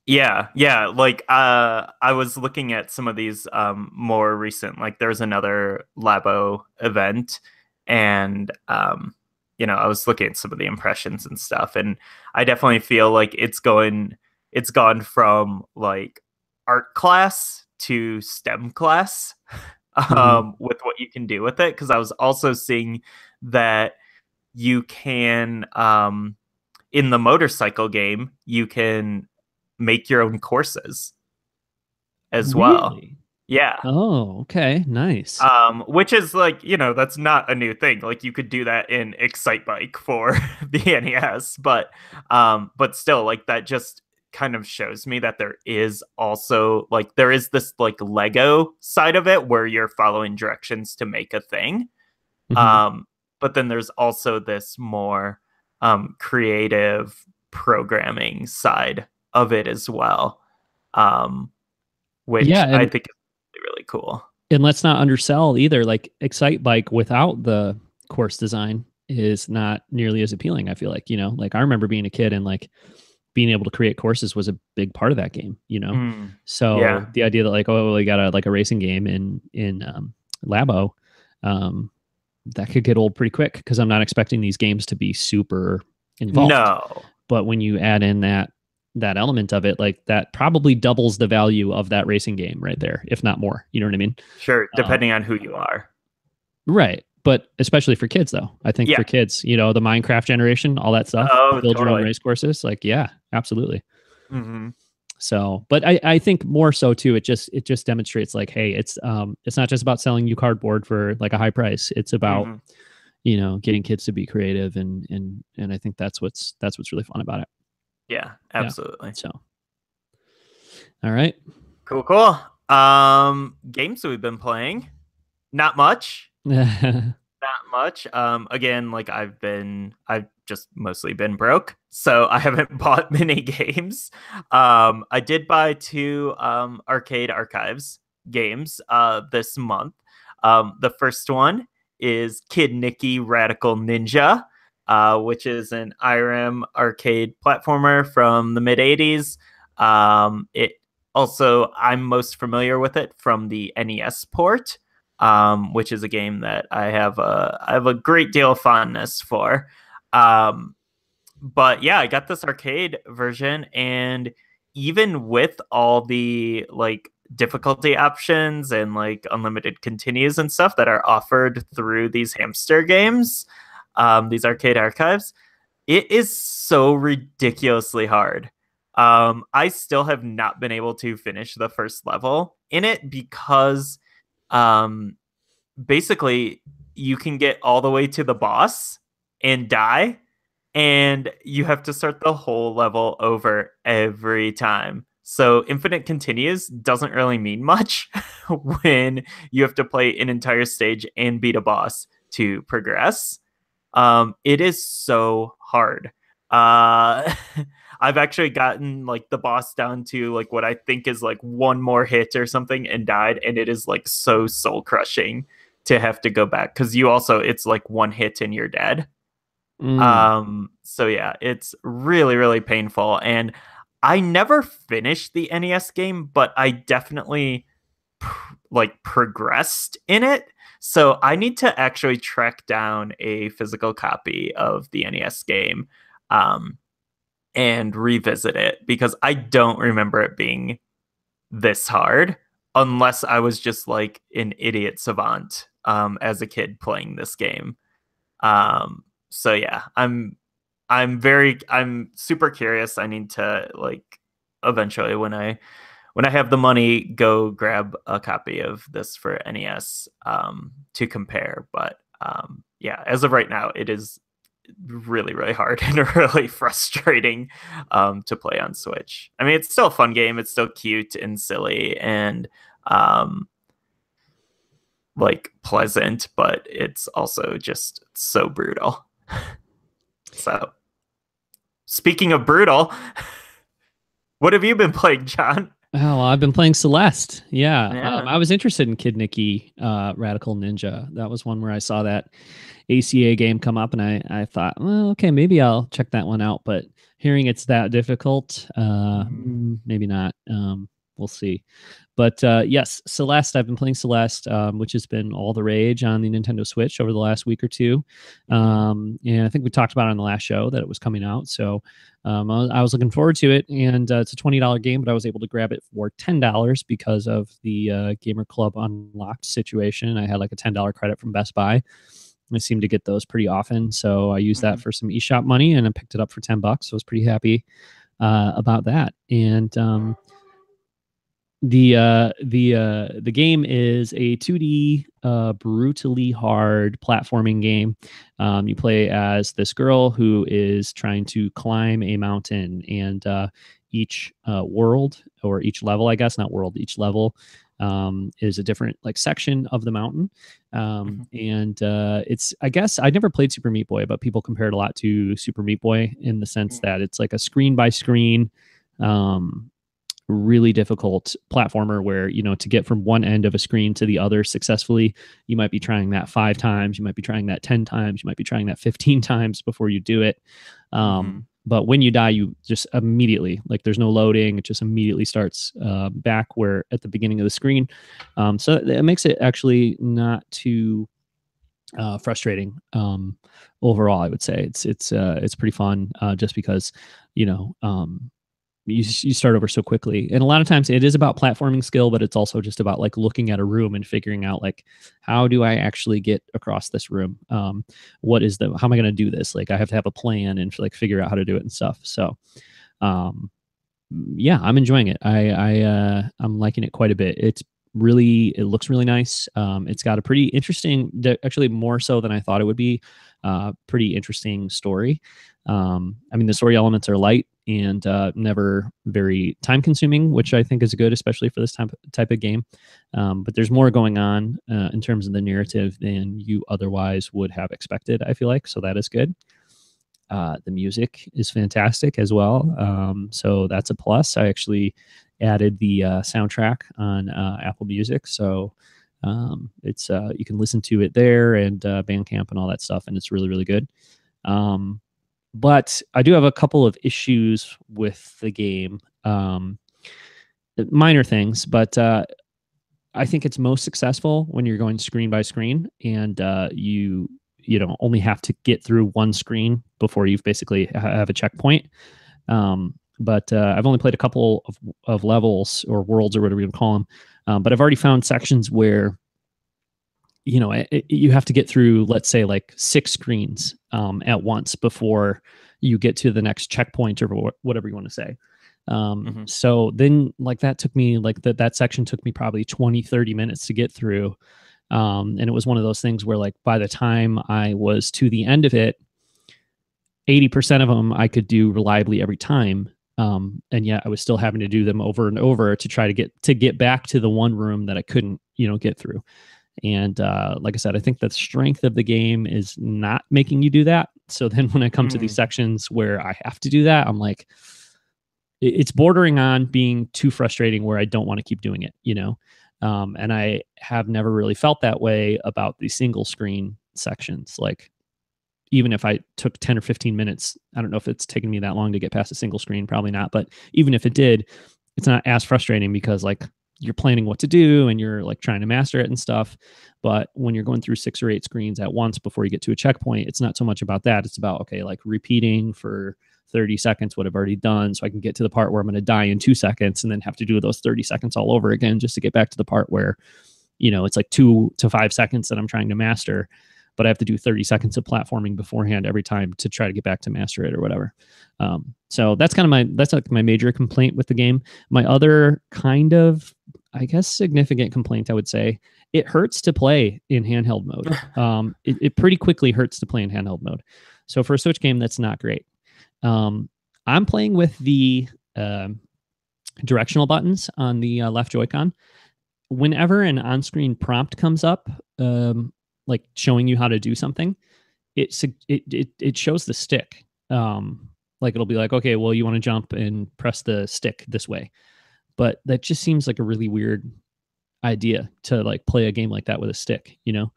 Yeah, yeah. Like, I was looking at some of these more recent. Like, there's another Labo event, and you know, I was looking at some of the impressions and stuff, and I definitely feel like it's gone from like art class to STEM class, with what you can do with it. Because I was also seeing that you can, in the motorcycle game, you can make your own courses as well. Really? Yeah. Oh, okay. Nice. Which is like, you know, that's not a new thing. Like, you could do that in Excite Bike for the NES, but still, like, that just kind of shows me that there is also like, there is this like Lego side of it where you're following directions to make a thing. But then there's also this more creative programming side of it as well, which Yeah, I and think is really, really cool. and let's not undersell either. Like Excite Bike without the course design is not nearly as appealing. I feel like, you know, like I remember being a kid and like being able to create courses was a big part of that game, you know? So Yeah. the idea that like, oh, well, we got a racing game in Labo, that could get old pretty quick, because I'm not expecting these games to be super involved. No. But when you add in that element of it, like that probably doubles the value of that racing game right there, if not more. You know what I mean? Sure, depending on who you are. Right. But especially for kids, though. I think for kids, you know, the Minecraft generation, all that stuff, build your own race courses. Like, yeah, absolutely. So, but I think more so too, it just demonstrates like, hey, it's not just about selling you cardboard for like a high price. It's about, you know, getting kids to be creative, and I think that's what's really fun about it. Yeah, absolutely. Yeah. So, all right. Cool. Games that we've been playing. Not much. Not much. Again, like I've just mostly been broke, so I haven't bought many games. I did buy 2 Arcade Archives games this month. The first one is Kid Nicky Radical Ninja, which is an IRM arcade platformer from the mid 80s. It also, I'm most familiar with it from the NES port, which is a game that I have a great deal of fondness for. But yeah, I got this arcade version, and even with all the like difficulty options and like unlimited continues and stuff that are offered through these hamster games, these arcade archives, it is so ridiculously hard. I still have not been able to finish the first level in it because basically you can get all the way to the boss and die, and you have to start the whole level over every time. So infinite continues doesn't really mean much when you have to play an entire stage and beat a boss to progress. It is so hard. Uh, I've actually gotten like the boss down to like what I think is like one more hit or something and died, and it is like so soul crushing to have to go back because you also it's like one hit and you're dead. Mm. So yeah, it's really, really painful. And I never finished the NES game, but I definitely like progressed in it. So I need to actually track down a physical copy of the NES game um, and revisit it because I don't remember it being this hard unless I was just like an idiot savant as a kid playing this game. So yeah, I'm super curious. I need to like eventually when I have the money go grab a copy of this for NES to compare. But yeah, as of right now, it is really, really hard and really frustrating to play on Switch. I mean, it's still a fun game. It's still cute and silly and um, like pleasant, but it's also just so brutal. So, speaking of brutal, what have you been playing, John? Oh, well, I've been playing Celeste. Yeah. Yeah. I was interested in Kid Nicky, Radical Ninja. That was one where I saw that ACA game come up and I thought, well, okay, maybe I'll check that one out. But hearing it's that difficult, Mhm. maybe not. We'll see. But yes, Celeste, I've been playing Celeste, which has been all the rage on the Nintendo Switch over the last week or two. Mhm. And I think we talked about it on the last show that it was coming out. So I was looking forward to it. And it's a $20 game, but I was able to grab it for $10 because of the Gamer Club Unlocked situation. I had like a $10 credit from Best Buy. I seem to get those pretty often. So I used that Mhm. for some eShop money and I picked it up for $10. So I was pretty happy about that. And the game is a 2D brutally hard platforming game. You play as this girl who is trying to climb a mountain, and each world or each level, I guess not world, each level is a different like section of the mountain. Mhm. And it's I guess I never played Super Meat Boy, but people compare it a lot to Super Meat Boy in the sense Mhm. that it's like a screen by screen. Um, Really difficult platformer where to get from one end of a screen to the other successfully, you might be trying that 5 times, you might be trying that 10 times, you might be trying that 15 times before you do it. Mhm. But when you die, you just immediately, like, there's no loading, it just immediately starts back where at the beginning of the screen. So it makes it actually not too frustrating overall. I would say it's pretty fun just because you know um, you start over so quickly, and a lot of times it is about platforming skill, but it's also just about like looking at a room and figuring out like, how do I actually get across this room? What is the how am I going to do this? Like, I have to have a plan and like figure out how to do it and stuff. So um yeah, I'm enjoying it. I'm liking it quite a bit. It looks really nice. It's got a pretty interesting, actually more so than I thought it would be. Pretty interesting story. I mean, the story elements are light and never very time consuming, which I think is good, especially for this type of game. But there's more going on in terms of the narrative than you otherwise would have expected, I feel like. So that is good. The music is fantastic as well. So that's a plus. I actually added the soundtrack on Apple Music. So it's you can listen to it there and Bandcamp and all that stuff. And it's really, really good. Um, but I do have a couple of issues with the game. Minor things, but I think it's most successful when you're going screen by screen and only have to get through one screen before you've basically have a checkpoint. But I've only played a couple of levels or worlds or whatever you call them. But I've already found sections where you have to get through, let's say, like 6 screens at once before you get to the next checkpoint or whatever you want to say. Mhm. So then like that took me like that section took me probably 20-30 minutes to get through. And it was one of those things where like by the time I was to the end of it, 80% of them I could do reliably every time. And yet I was still having to do them over and over to try to get back to the one room that I couldn't, get through. And like I said, I think the strength of the game is not making you do that. So then when I come to these Mm. sections where I have to do that, I'm like, it's bordering on being too frustrating where I don't want to keep doing it, you know? And I have never really felt that way about the single screen sections. Like, even if I took 10 or 15 minutes, I don't know if it's taken me that long to get past a single screen, probably not. But even if it did, it's not as frustrating because like you're planning what to do and you're like trying to master it and stuff. But when you're going through 6 or 8 screens at once before you get to a checkpoint, it's not so much about that. It's about, okay, like repeating for 30 seconds what I've already done so I can get to the part where I'm going to die in 2 seconds and then have to do those 30 seconds all over again just to get back to the part where, you know, it's like 2 to 5 seconds that I'm trying to master, but I have to do 30 seconds of platforming beforehand every time to try to get back to master it or whatever. So that's kind of that's like my major complaint with the game. My other kind of, I guess, significant complaint, I would say, it hurts to play in handheld mode. It pretty quickly hurts to play in handheld mode. So for a Switch game, that's not great. I'm playing with the directional buttons on the left Joy-Con. Whenever an on-screen prompt comes up, like showing you how to do something, it shows the stick. Like it'll be like, okay, well, you want to jump and press the stick this way, but that just seems like a really weird idea to like play a game like that with a stick. You know,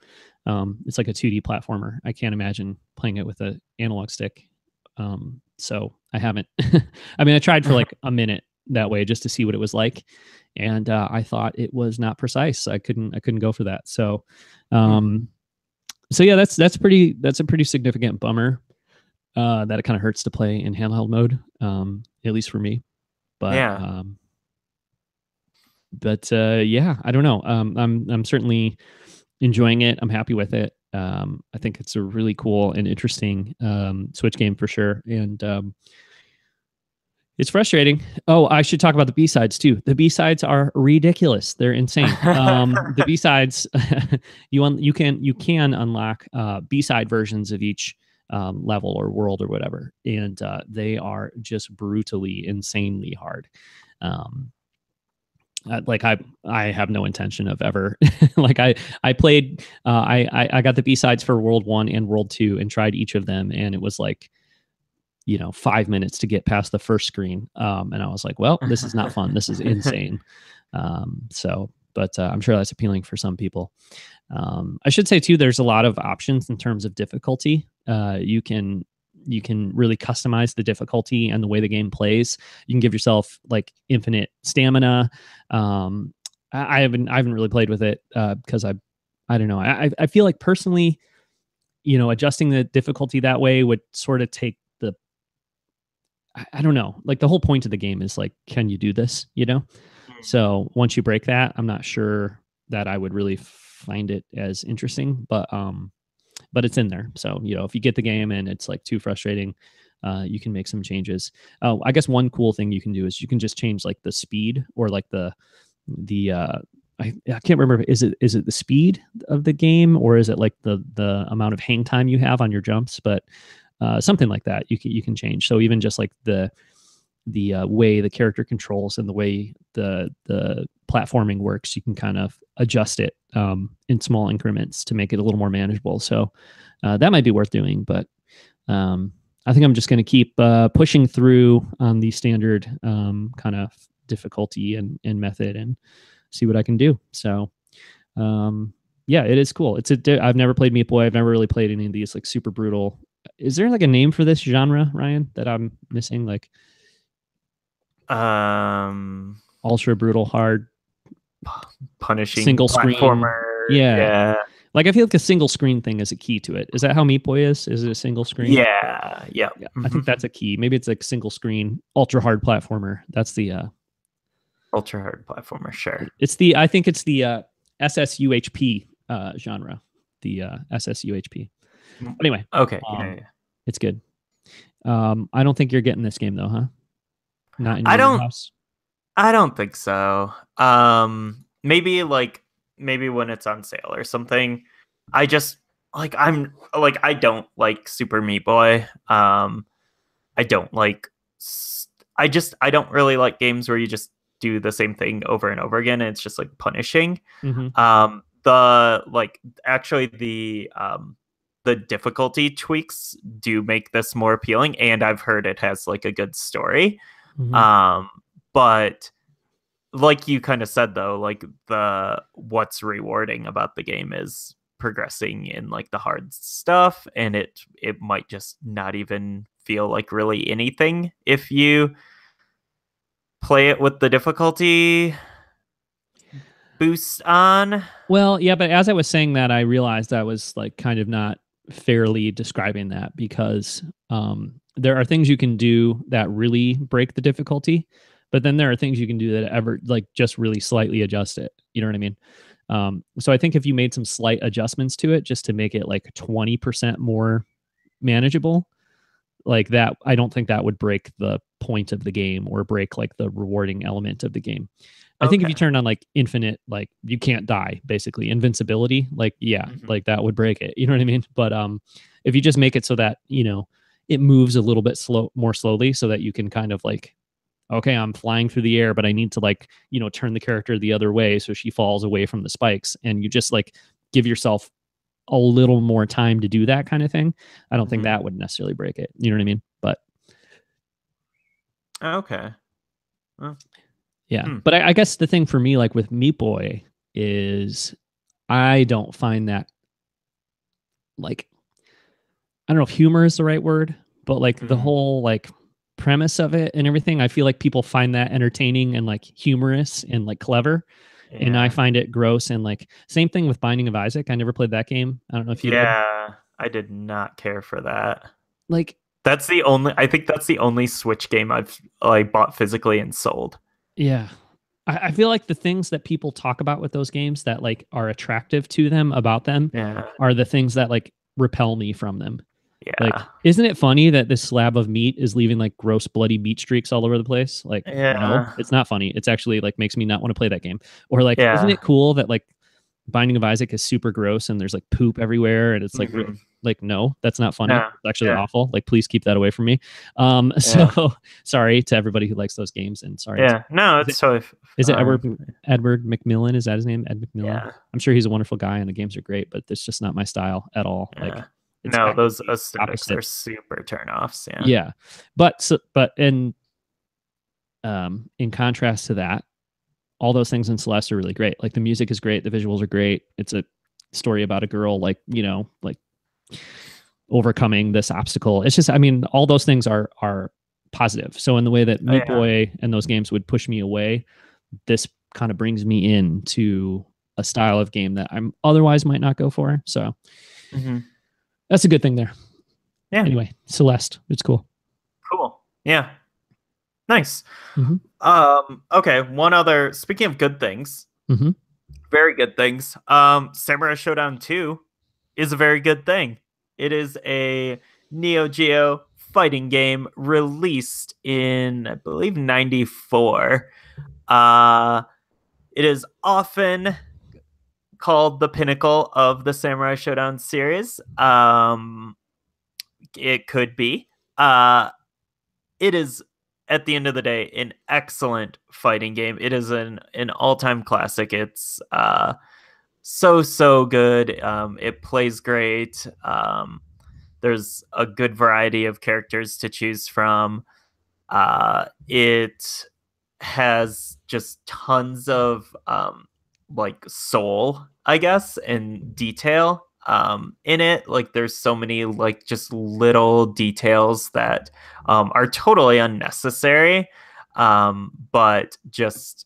it's like a 2D platformer. I can't imagine playing it with an analog stick. So I haven't. I mean, I tried for like a minute that way just to see what it was like, and I thought it was not precise. I couldn't go for that. So. So yeah, that's a pretty significant bummer that it kind of hurts to play in handheld mode, at least for me. But Yeah. Yeah, I don't know. I'm certainly enjoying it. I'm happy with it. I think it's a really cool and interesting Switch game for sure, and it's frustrating. Oh, I should talk about the B-sides too. The B-sides are ridiculous. They're insane. The B-sides, you can unlock B-side versions of each level or world or whatever, and they are just brutally, insanely hard. Like I have no intention of ever like I played I got the B-sides for World 1 and World 2 and tried each of them, and it was like, you know, 5 minutes to get past the first screen. And I was like, well, this is not fun. This is insane. But I'm sure that's appealing for some people. I should say too, there's a lot of options in terms of difficulty. You can really customize the difficulty and the way the game plays. You can give yourself like infinite stamina. I haven't really played with it because I don't know. I feel like personally, you know, adjusting the difficulty that way would sort of take the, I don't know, like the whole point of the game is like, can you do this? You know? So once you break that, I'm not sure that I would really find it as interesting, but it's in there. So, you know, if you get the game and it's like too frustrating, you can make some changes. I guess one cool thing you can do is you can just change like the speed or like the I can't remember. Is it the speed of the game or is it like the amount of hang time you have on your jumps? But something like that you can change. So even just like the way the character controls and the way the platforming works, you can kind of adjust it in small increments to make it a little more manageable. So that might be worth doing. But I think I'm just going to keep pushing through on the standard kind of difficulty and method and see what I can do. So yeah, it is cool. I've never played Meat Boy. I've never really played any of these like super brutal. Is there like a name for this genre, Ryan, that I'm missing? Like ultra brutal, hard, punishing single screen platformer. Yeah. Like I feel like a single screen thing is a key to it. Is that how Meat Boy is? Is it a single screen? Yeah. Yeah. I think that's a key. Maybe it's like single screen, ultra hard platformer. That's the ultra hard platformer. Sure. I think it's the SSUHP genre. The SSUHP. Anyway. Okay. Yeah. It's good. I don't think you're getting this game though, huh? Not in your house. I don't think so. Maybe when it's on sale or something. I just like I don't like Super Meat Boy. I don't like I don't really like games where you just do the same thing over and over again and it's just like punishing. Mm-hmm. The the difficulty tweaks do make this more appealing, and I've heard it has like a good story. Mhm. Um, but like you kind of said though, like the what's rewarding about the game is progressing in like the hard stuff, and it might just not even feel like really anything if you play it with the difficulty boost on. Well, yeah, but as I was saying that, I realized I was like kind of not fairly describing that because there are things you can do that really break the difficulty, but then there are things you can do that ever like just really slightly adjust it. You know what I mean? So I think if you made some slight adjustments to it just to make it like 20% more manageable, like that, I don't think that would break the point of the game or break like the rewarding element of the game. I think if you Okay. turn on like infinite, like you can't die, basically invincibility, like yeah, Mhm. like that would break it. You know what I mean? But if you just make it so that it moves a little bit more slowly, so that you can kind of like, okay, I'm flying through the air, but I need to like turn the character the other way so she falls away from the spikes, and you just like give yourself a little more time to do that kind of thing. I don't think Mhm. that would necessarily break it. You know what I mean? But Okay. Well, yeah, hmm. but I guess the thing for me, like with Meat Boy, is I don't find that like, I don't know if humor is the right word, but like the Mhm. whole like premise of it and everything, I feel like people find that entertaining and like humorous and like clever. And I Yeah. find it gross. And like, same thing with Binding of Isaac. I never played that game. I don't know if you did. Yeah. I did not care for that. Like, I think that's the only Switch game I've like bought physically and sold. yeah. I feel like the things that people talk about with those games that like are attractive to them about them Yeah. are the things that like repel me from them. Like, Yeah. isn't it funny that this slab of meat is leaving like gross, bloody meat streaks all over the place? Like, no, Yeah. it's not funny. It's actually like makes me not want to play that game. Or like, isn't Yeah. it cool that like Binding of Isaac is super gross and there's like poop everywhere and it's like Mhm. like no, that's not funny. Yeah. It's actually Yeah. awful. Like, please keep that away from me. Yeah. So sorry to everybody who likes those games, and sorry to Yeah. No, is it it's totally is it fine. Edward McMillan? Is that his name? Ed McMillan. Yeah. I'm sure he's a wonderful guy and the games are great, but it's just not my style at all. Like, Yeah. it's No, those actually aesthetics opposite. are super turnoffs. Yeah. Yeah, but in contrast to that, all those things in Celeste are really great. Like the music is great, the visuals are great. It's a story about a girl like like overcoming this obstacle. It's just, I mean, all those things are positive. So in the way that Oh Meat yeah. Boy and those games would push me away, this kind of brings me into a style of game that I'm otherwise might not go for. So Hmm. that's a good thing there. Yeah. Anyway, Celeste, it's cool. Cool. Yeah. Nice. Mm-hmm. Okay, one other speaking of good things, Mm-hmm. very good things. Samurai Showdown 2 is a very good thing. It is a Neo Geo fighting game released in I believe 94. Uh it is often called the pinnacle of the Samurai Showdown series. It could be. It is at the end of the day an excellent fighting game. It is an all-time classic. It's so good. It plays great. There's a good variety of characters to choose from. It has just tons of like soul, I guess, and detail in it. Like there's so many like just little details that are totally unnecessary, but just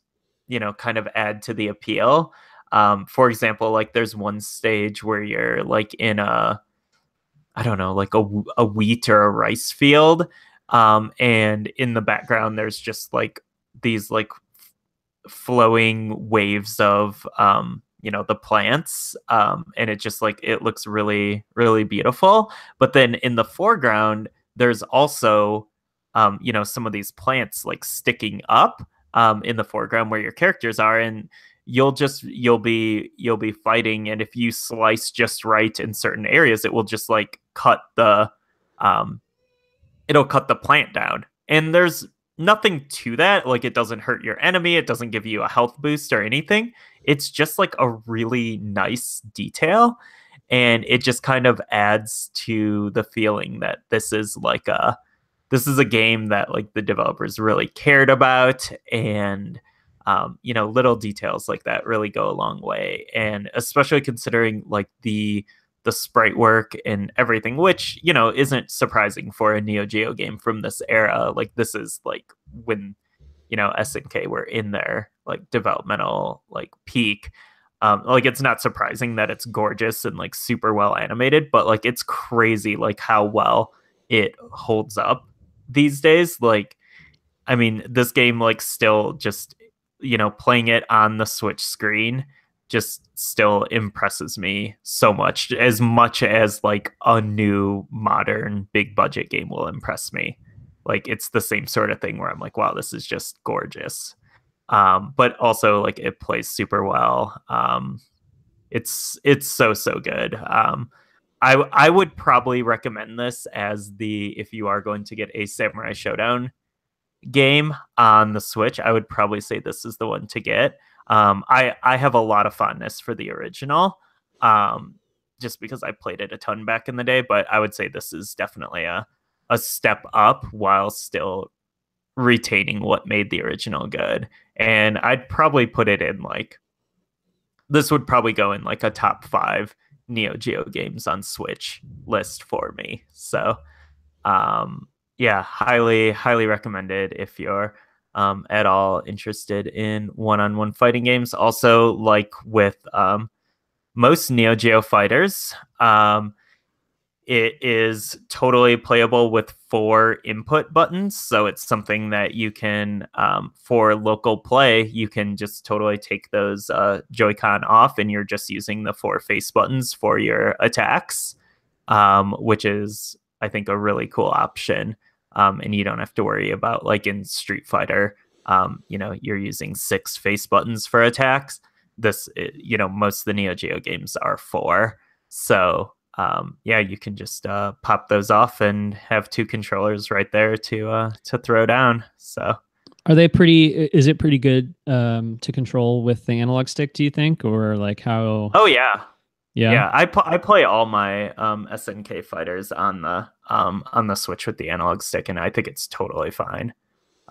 kind of add to the appeal. For example, like there's one stage where you're like in a I don't know, like a wheat or a rice field. And in the background, there's just like these like flowing waves of, the plants. And it just like, it looks really, really beautiful. But then in the foreground, there's also, some of these plants like sticking up in the foreground where your characters are. And you'll be fighting, and if you slice just right in certain areas, it will just like um it'll cut the plant down. And there's nothing to that. Like it doesn't hurt your enemy, it doesn't give you a health boost or anything. It's just like a really nice detail. and it just kind of adds to the feeling that this is a game that like the developers really cared about, and little details like that really go a long way, and especially considering like the sprite work and everything, which isn't surprising for a Neo Geo game from this era. Like this is like when SNK were in their like developmental like peak. Like it's not surprising that it's gorgeous and like super well animated, but like it's crazy like how well it holds up these days. Like I mean, this game like still just playing it on the Switch screen just still impresses me so much as like a new modern big budget game will impress me. Like it's the same sort of thing where I'm like, wow, this is just gorgeous. But also like it plays super well. It's so good. I would probably recommend this as the if you are going to get a Samurai Showdown game on the Switch, I would probably say this is the one to get. I have a lot of fondness for the original, just because I played it a ton back in the day. But I would say this is definitely a step up while still retaining what made the original good. And I'd probably put it in like this would probably go in like a top 5 Neo Geo games on Switch list for me. So yeah, highly recommended if you're at all interested in one-on-one fighting games. Also, like with most Neo Geo fighters, it is totally playable with 4 input buttons. So it's something that you can, for local play, you can just totally take those Joy-Con off and you're just using the 4 face buttons for your attacks, which is, I think, a really cool option. And you don't have to worry about like in Street Fighter, you're using 6 face buttons for attacks. Most of the Neo Geo games are 4. So yeah, you can just pop those off and have 2 controllers right there to throw down. So Are they pretty? Is it pretty good to control with the analog stick? Do you think, or like how? oh yeah, Yeah. yeah, I play all my SNK fighters on the Switch with the analog stick, and I think it's totally fine.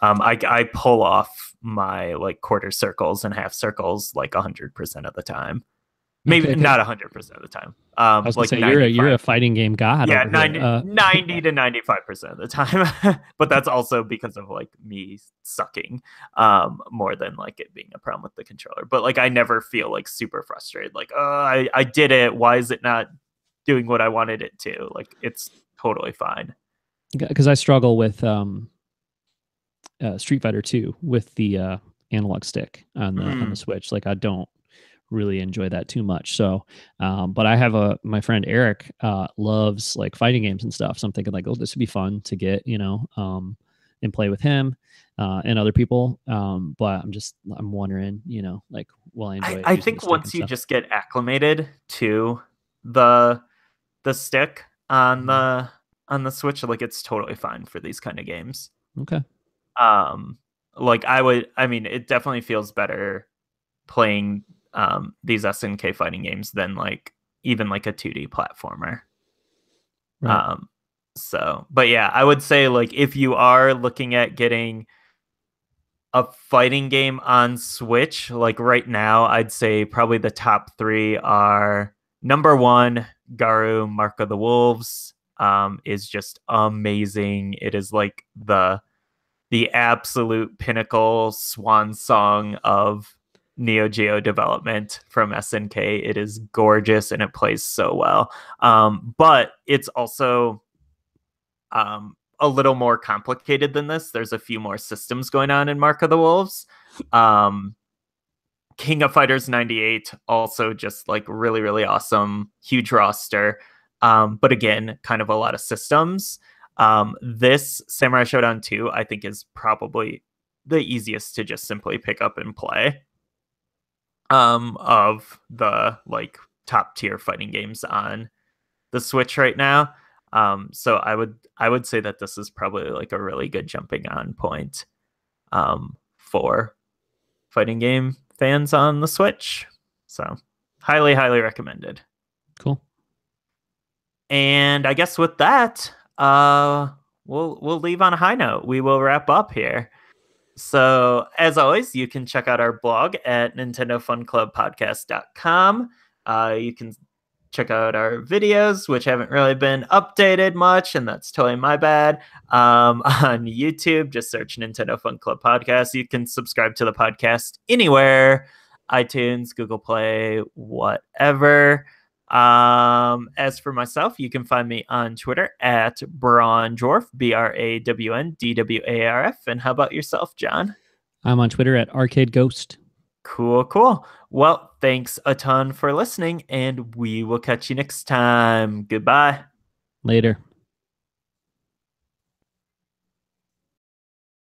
I pull off my like quarter circles and half circles like 100% of the time. Okay. Maybe not 100% of the time. I was gonna Like say you're a 95. fighting game god Yeah, over here. 90 to 95% of the time. But that's also because of like me sucking more than like it being a problem with the controller. But like I never feel like super frustrated. Like, oh, I did it. Why is it not doing what I wanted it to? Like it's totally fine. Because I struggle with Street Fighter 2 with the analog stick on the Mm. Switch. Like I don't really enjoy that too much. So, but I have my friend Eric loves like fighting games and stuff. So I'm thinking like, oh, this would be fun to get, and play with him and other people. But I'm wondering, like, will I enjoy it I using the think stick and once you stuff? just get acclimated to the the stick Mhm. on the Switch, like it's totally fine for these kind of games. Okay. Um, like I mean, it definitely feels better playing these SNK fighting games than like even like a 2D platformer. Right. Um, but yeah, I would say like if you are looking at getting a fighting game on Switch, like right now, I'd say probably the top 3 are number 1, Garu Mark of the Wolves. Is just amazing. It is like the absolute pinnacle swan song of Neo Geo development from SNK. It is gorgeous and it plays so well. But it's also a little more complicated than this. There's a few more systems going on in Mark of the Wolves. Um, King of Fighters 98, also just like really awesome, huge roster. But again, kind of a lot of systems. This Samurai Showdown 2, I think, is probably the easiest to just simply pick up and play of the like top tier fighting games on the Switch right now. So I would say that this is probably like a really good jumping on point for fighting game fans on the Switch. So highly recommended. Cool. And I guess with that, we'll leave on a high note. We will wrap up here. So, as always, you can check out our blog at nintendofunclubpodcast.com. You can check out our videos, which haven't really been updated much, and that's totally my bad. On YouTube, just search Nintendo Fun Club Podcast. You can subscribe to the podcast anywhere, iTunes, Google Play, whatever. As for myself, you can find me on Twitter at Brawn Dwarf, BrawnDwarf. And how about yourself, John? I'm on Twitter at Arcade Ghost. Cool, cool. Well, thanks a ton for listening, and we will catch you next time. Goodbye. Later.